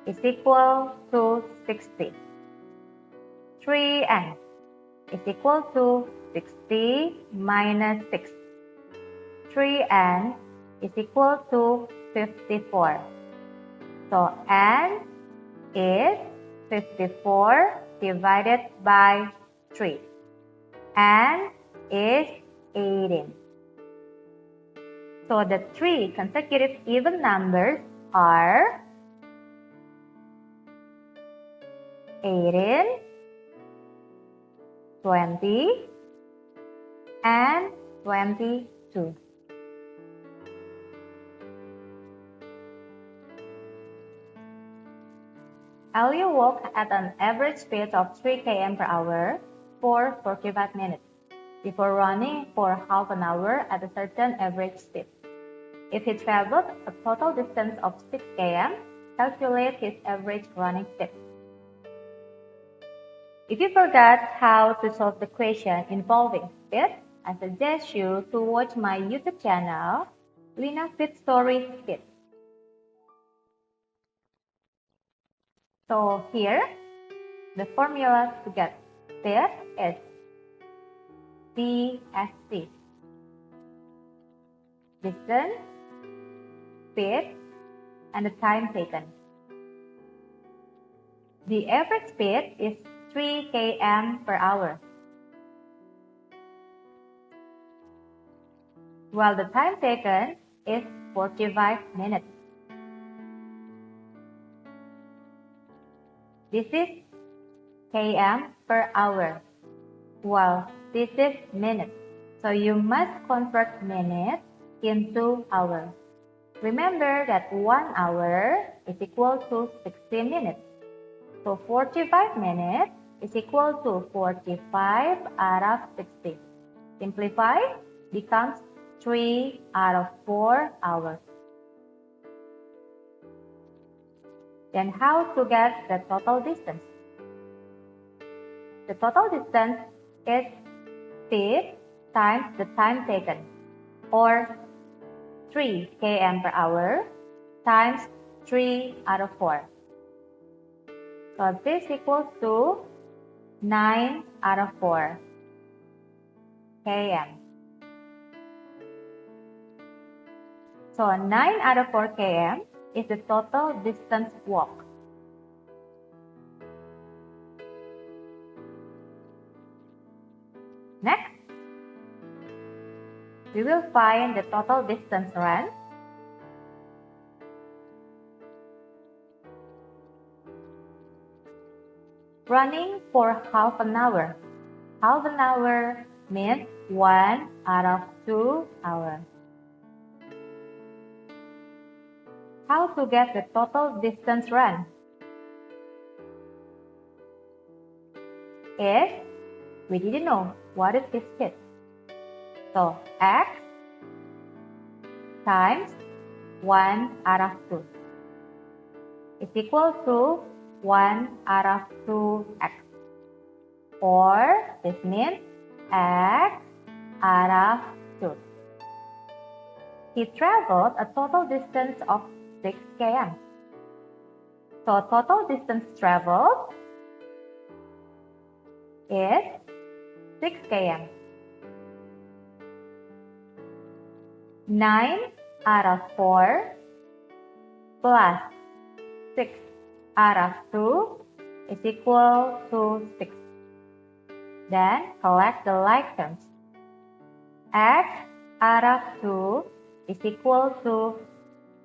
is equal to 60. 3n is equal to 60 minus 6. 3n is equal to 54. So n is 54 divided by 3. N is 18. So the three consecutive even numbers are 18, 20, and 22. Elio walked at an average speed of 3 km per hour for 45 minutes. before running for half an hour at a certain average speed. If he traveled a total distance of 6 km, calculate his average running speed. If you forgot how to solve the question involving speed, I suggest you to watch my YouTube channel, Lina Fit Story Speed. So here, the formula to get speed is DSC. Distance, speed, and the time taken. The average speed is 3 km per hour, while the time taken is 45 minutes. This is km per hour, while this is minutes. So you must convert minutes into hours. Remember that 1 hour is equal to 60 minutes. So 45 minutes is equal to 45 out of 60. Simplify, becomes 3 out of 4 hours. Then how to get the total distance? The total distance is speed times the time taken, or 3 km per hour times 3 out of 4. So this equals to 9 out of 4 km. So 9 out of 4 km is the total distance walked. Next, we will find the total distance run. Running for half an hour. Half an hour means 1 out of 2 hours. How to get the total distance run? If we didn't know what is this speed. So x times 1 out of 2 is equal to 1 out of 2x. Or this means x out of 2. He traveled a total distance of 6 km. So total distance traveled is 6 km. 9 out of 4 plus 6 out of 2 is equal to 6. Then collect the like terms. X out of 2 is equal to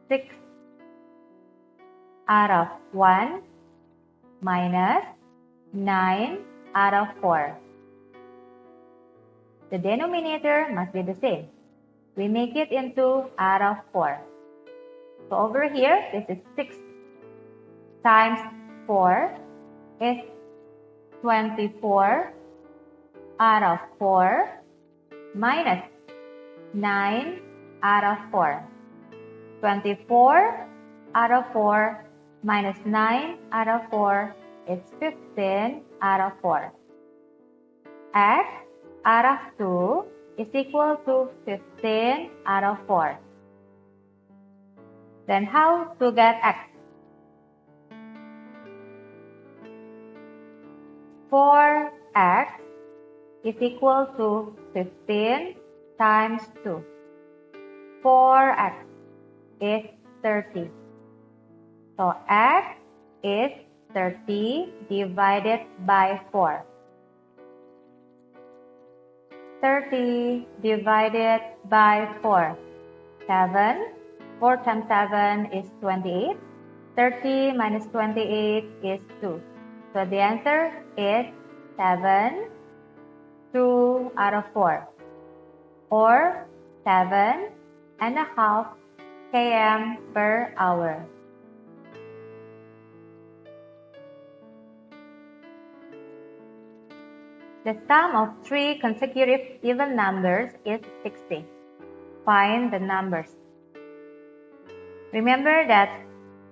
6 out of 1 minus 9 out of 4. The denominator must be the same. We make it into out of 4. So over here, this is 6 times 4 is 24 out of 4 minus 9 out of 4. 24 out of 4 minus 9 out of 4 is 15 out of 4. X out of 2 is equal to 15 out of 4. Then how to get x? 4x is equal to 15 times 2. 4x is 30. So x is 30 divided by 4. 30 divided by 4. 7. 4 times 7 is 28. 30 minus 28 is 2. So the answer is 7, 2 out of 4. Or 7.5 km per hour. The sum of three consecutive even numbers is 60. Find the numbers. Remember that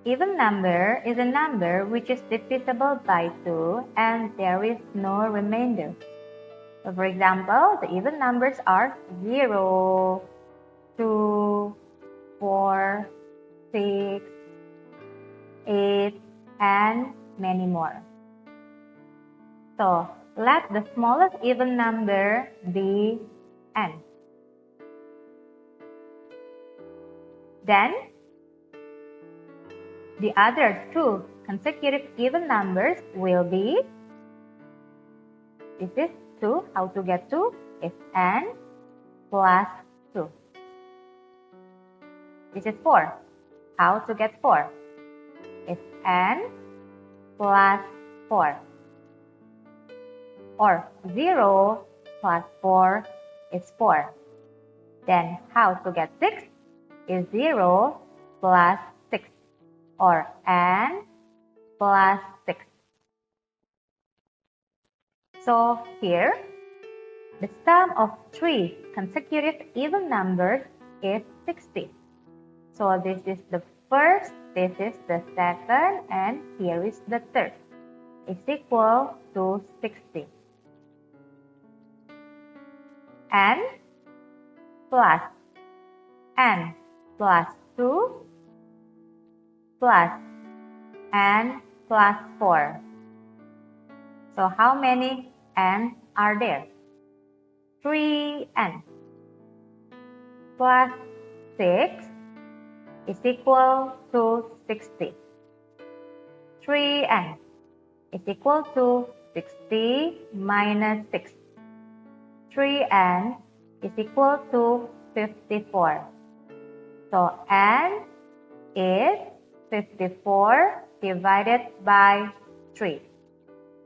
even number is a number which is divisible by 2 and there is no remainder. So for example, the even numbers are 0, 2, 4, 6, 8, and many more. So let the smallest even number be n. Then the other two consecutive even numbers will be, this is 2, how to get 2 is n plus 2. This is 4, how to get 4 is n plus 4. Or 0 plus 4 is 4. Then how to get 6 is 0 plus 6 or n plus 6. So here, the sum of three consecutive even numbers is 60. So this is the first, this is the second, and here is the third. Is equal to 60. N plus 2 plus n plus 4. So how many n are there? 3n plus 6 is equal to 60. 3n is equal to 60 minus 6. 3n is equal to 54. So n is 54 divided by 3.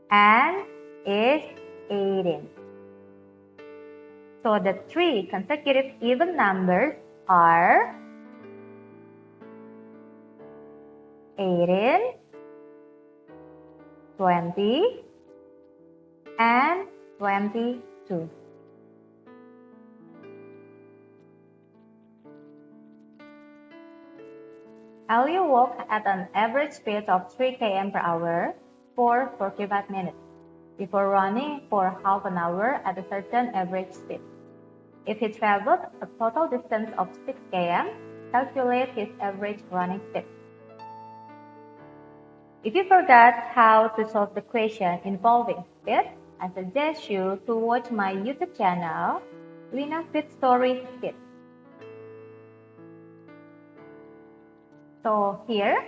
N is 18. So the three consecutive even numbers are 18, 20, and 22. Elio walked at an average speed of 3 km per hour for 45 minutes before running for half an hour at a certain average speed. If he traveled a total distance of 6 km, calculate his average running speed. If you forgot how to solve the question involving speed, I suggest you to watch my YouTube channel, Lina Fit Story Speed. So here,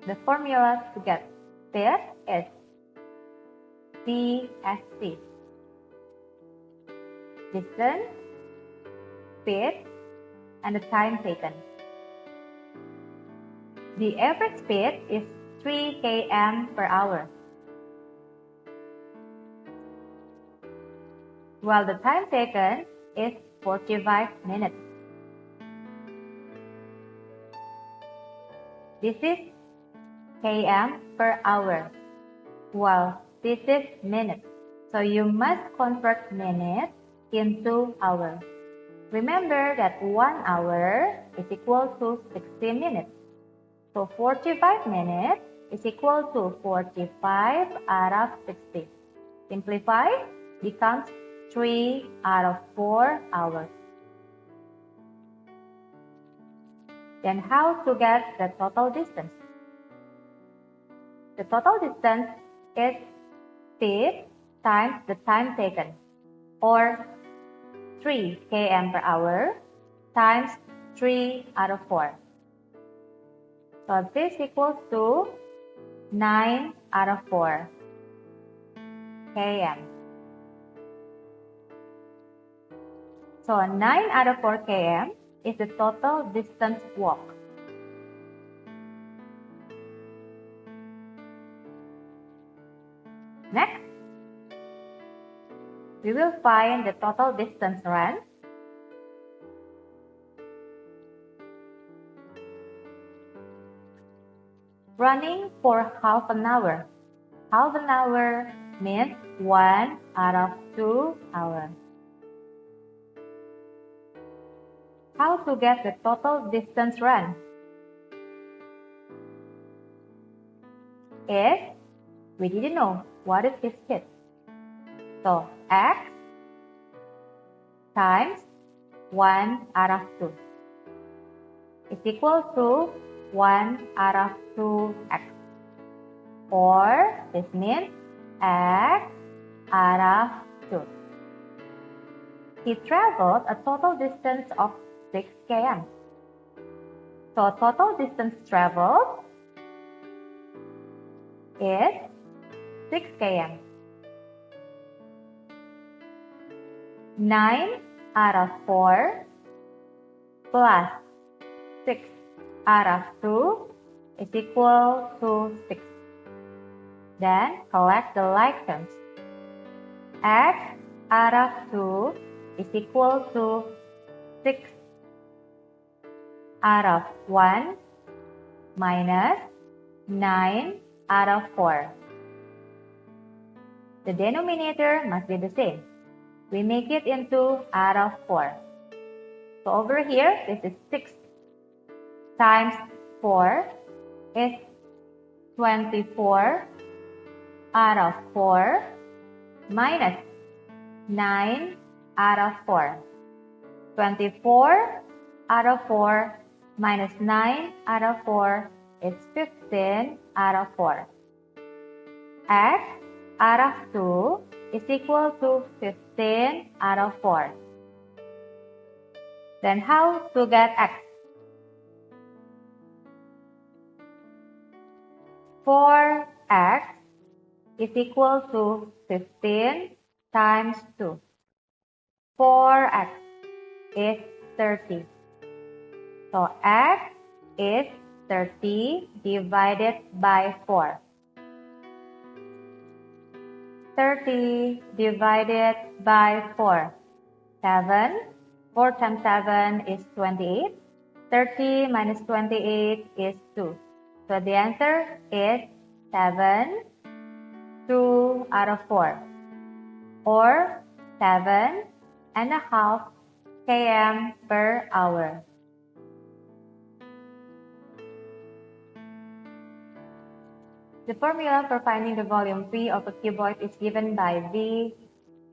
the formula to get speed is DSC. Distance, speed, and the time taken. The average speed is 3 km per hour, while the time taken is 45 minutes. This is km per hour, while this is minutes. So you must convert minutes into hours. Remember that 1 hour is equal to 60 minutes. So 45 minutes is equal to 45 out of 60. Simplify, becomes 3 out of 4 hours. Then how to get the total distance? The total distance is speed times the time taken, or 3 km per hour times 3 out of 4. So this equals to 9 out of 4 km. So 9 out of 4 km is the total distance walked. Next, we will find the total distance run. Running for half an hour. Half an hour means 1 out of 2 hours. How to get the total distance run? If we didn't know what is this speed, so x times 1 out of 2 is equal to 1 out of 2x, or this means x out of 2. He traveled a total distance of 6 km. So total distance traveled is 6 km. 9 out of 4 plus 6 out of 2 is equal to 6. Then collect the like terms. X out of 2 is equal to 6 out of 1 minus 9 out of 4. The denominator must be the same. We make it into out of 4. So over here, this is 6 times 4 is 24 out of 4 minus 9 out of 4. 24 out of 4 minus 9 out of 4 is 15 out of 4. X out of 2 is equal to 15 out of 4. Then how to get x? 4x is equal to 15 times 2. 4x is 30. So x is 30 divided by 4. 30 divided by 4. 7. 4 times 7 is 28. 30 minus 28 is 2. So the answer is 7, 2 out of 4. Or 7.5 km per hour. The formula for finding the volume V of a cuboid is given by V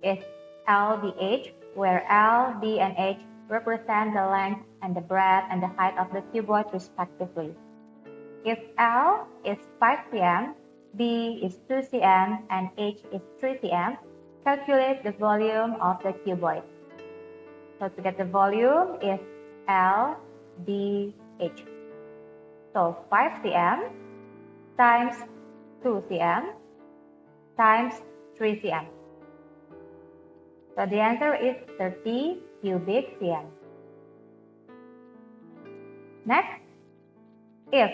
is L dh, where L, D, and H represent the length and the breadth and the height of the cuboid respectively. If L is 5 cm, B is 2 cm, and H is 3 cm, calculate the volume of the cuboid. So to get the volume is L, D, H. So 5 cm times 2 cm times 3 cm. So the answer is 30 cubic cm. Next, if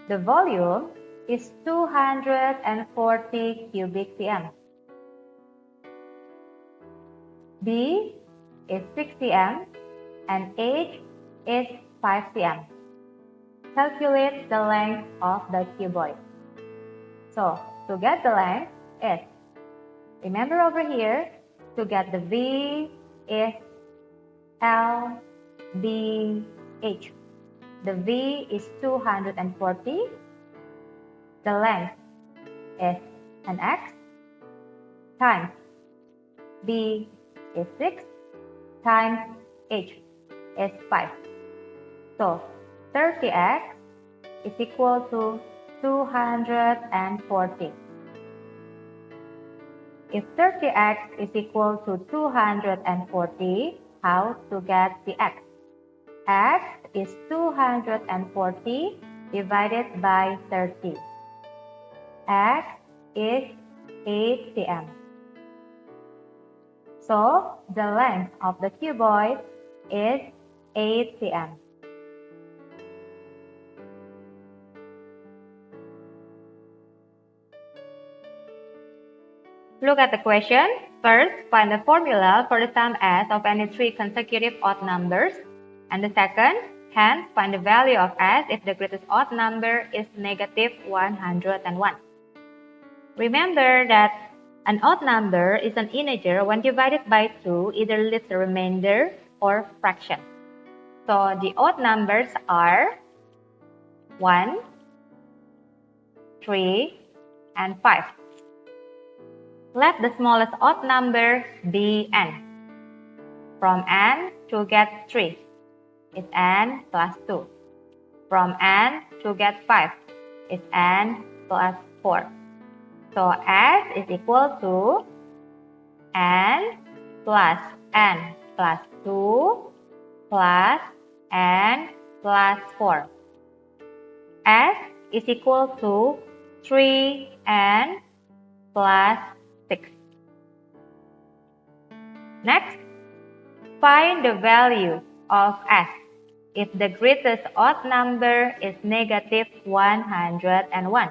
the volume is 240 cubic cm, B is 6 cm, and H is 5 cm. Calculate the length of the cuboid. So, to get the length is, remember over here, to get the V is L, D, H. The V is 240. The length is an X times B is 6 times H is 5. So 30x is equal to 240. If 30x is equal to 240, how to get the x? X is 240 divided by 30. X is 8 cm. So the length of the cuboid is 8 cm. Look at the question. First, find the formula for the sum S of any 3 consecutive odd numbers. And the second, hence find the value of S if the greatest odd number is negative 101. Remember that An odd number is an integer when divided by 2 either leaves a remainder or fraction. So the odd numbers are 1, 3, and 5. Let the smallest odd number be n. From n to get 3 is n plus 2. From n to get 5 is n plus 4. So s is equal to n plus 2 plus n plus 4. S is equal to 3n plus 6. Next, find the value of s if the greatest odd number is negative 101.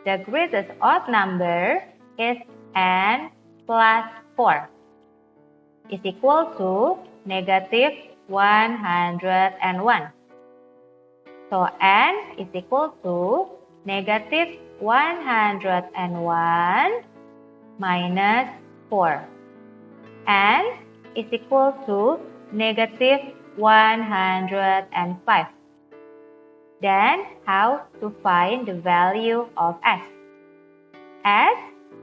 The greatest odd number is n plus 4 is equal to negative 101. So n is equal to negative 101 minus 4. N is equal to negative 105. Then, how to find the value of s? S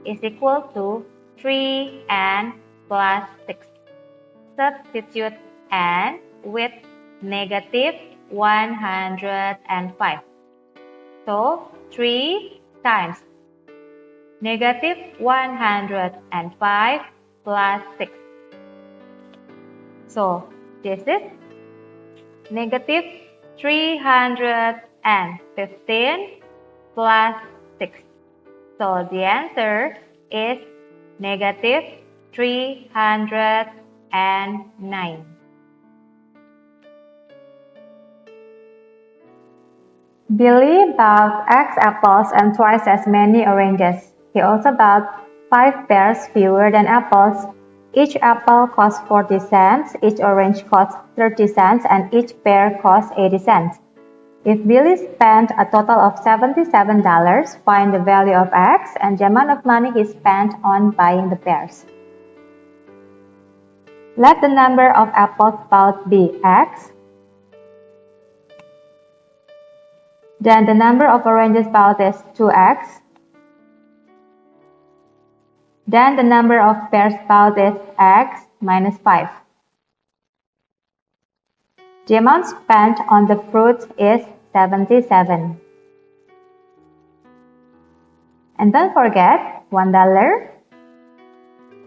is equal to 3n plus 6. Substitute n with negative 105. So, 3 times negative 105 plus 6. So, this is negative 315 plus 6. So, the answer is negative 309. Billy bought X apples and twice as many oranges. He also bought 5 pears fewer than apples. Each apple cost 40 cents, each orange cost 30 cents, and each pear cost 80 cents. If Billy spent a total of $77, find the value of X and the amount of money he spent on buying the pears. Let the number of apples bought be X. Then the number of oranges bought is 2X. Then the number of pears bought is X minus 5. The amount spent on the fruit is 77. And don't forget, $1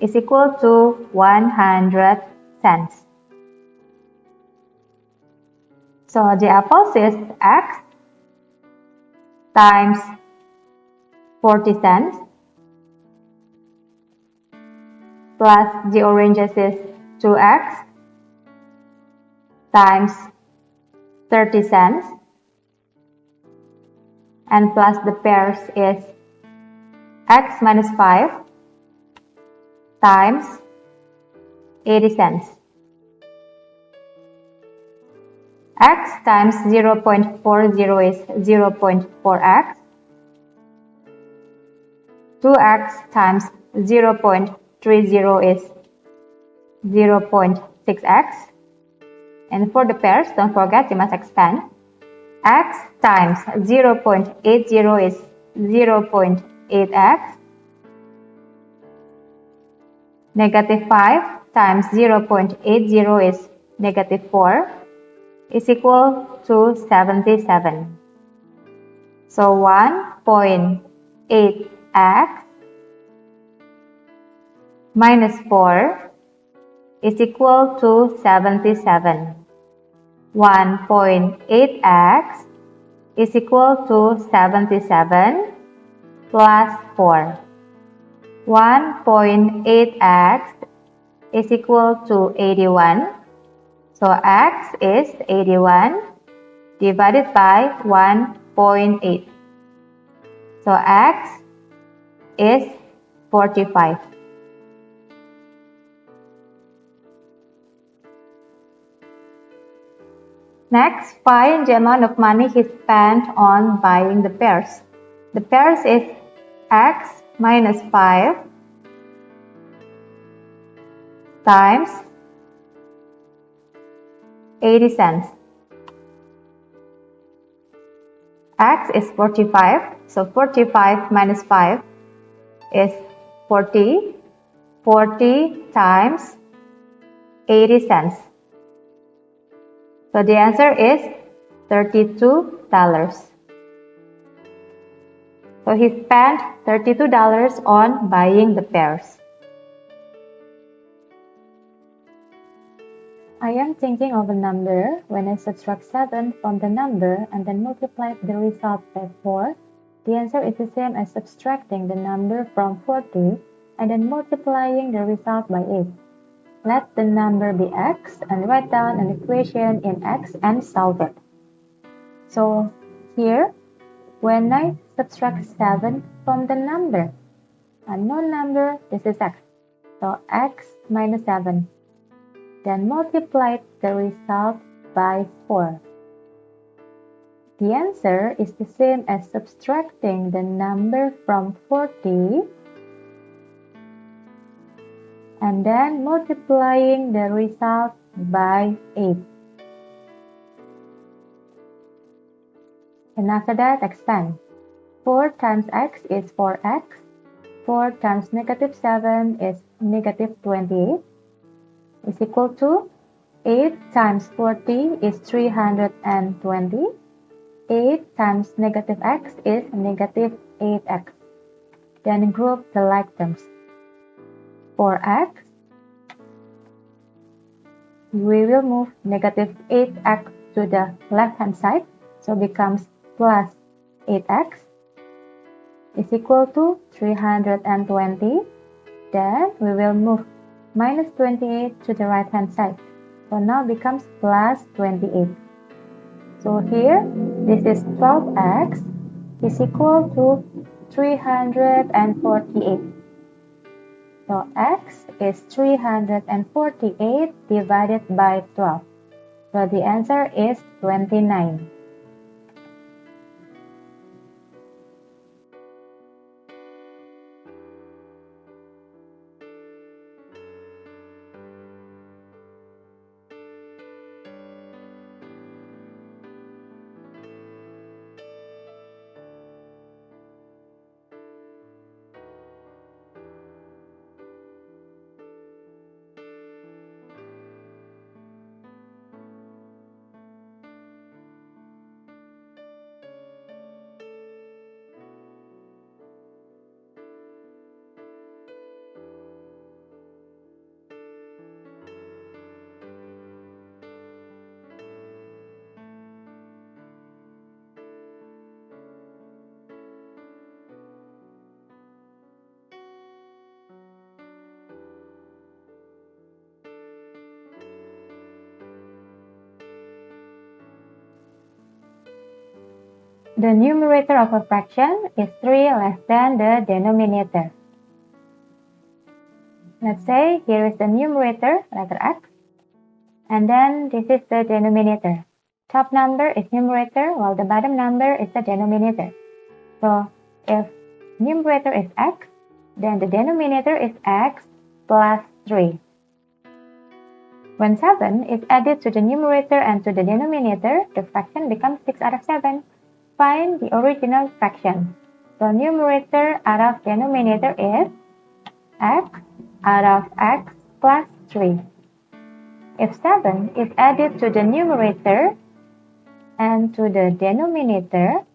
is equal to 100 cents. So the apples is X times 40 cents plus the oranges is 2X times 30 cents and plus the pears is X minus 5 times 80 cents. X times 0.40 is 0.4x. 2x times 0.30 is 0.6x. And for the pairs, don't forget you must expand. X times 0.80 is 0.8x. Negative 5 times 0.80 is negative 4 is equal to 77. So 1.8x minus 4 is equal to 77. 1.8x is equal to 77 plus 4. 1.8x is equal to 81. So x is 81 divided by 1.8. So x is 45. Next, find the amount of money he spent on buying the pears. The pears is x minus 5 times 80 cents. X is 45, so 45 minus 5 is 40. 40 times 80 cents. So the answer is $32. So he spent $32 on buying the pears. I am thinking of a number when I subtract 7 from the number and then multiply the result by 4. The answer is the same as subtracting the number from 40 and then multiplying the result by 8. Let the number be x and write down an equation in x and solve it. So here, when I subtract 7 from the number, unknown number, this is x. So x minus 7. Then multiply the result by 4. The answer is the same as subtracting the number from 40 and then multiplying the result by 8. And after that, expand. 4 times x is 4x. 4 times negative 7 is negative 28. Is equal to 8 times 40 is 320. 8 times negative x is negative 8x. Then group the like terms. For x, we will move negative 8x to the left hand side, so becomes plus 8x is equal to 320. Then we will move minus 28 to the right hand side, so now becomes plus 28. So here, this is 12x is equal to 348. So x is 348 divided by 12. So the answer is 29. The numerator of a fraction is 3 less than the denominator. Let's say here is the numerator, letter x, and then this is the denominator. Top number is numerator, while the bottom number is the denominator. So if numerator is x, then the denominator is x plus 3. When 7 is added to the numerator and to the denominator, the fraction becomes 6 out of 7. Find the original fraction. So numerator out of denominator is x out of x plus 3. If 7 is added to the numerator and to the denominator,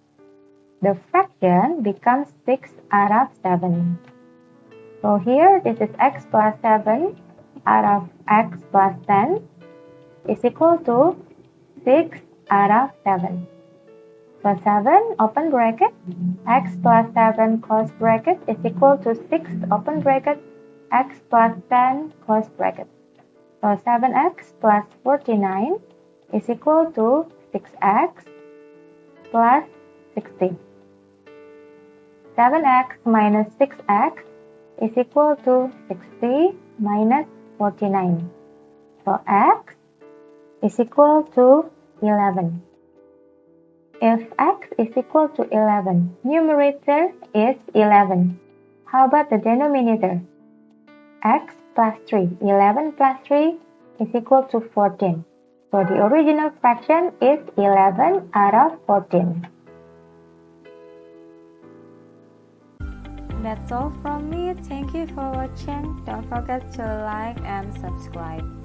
the fraction becomes 6 out of 7. So here, this is x plus 7 out of x plus 10 is equal to 6 out of 7. So 7, open bracket, x plus 7 close bracket is equal to 6, open bracket, x plus 10 close bracket. So 7x plus 49 is equal to 6x plus 60. 7x minus 6x is equal to 60 minus 49. So x is equal to 11. If x is equal to 11, numerator is 11. How about the denominator? X plus 3. 11 plus 3 is equal to 14. So the original fraction is 11 out of 14. That's all from me. Thank you for watching. Don't forget to like and subscribe.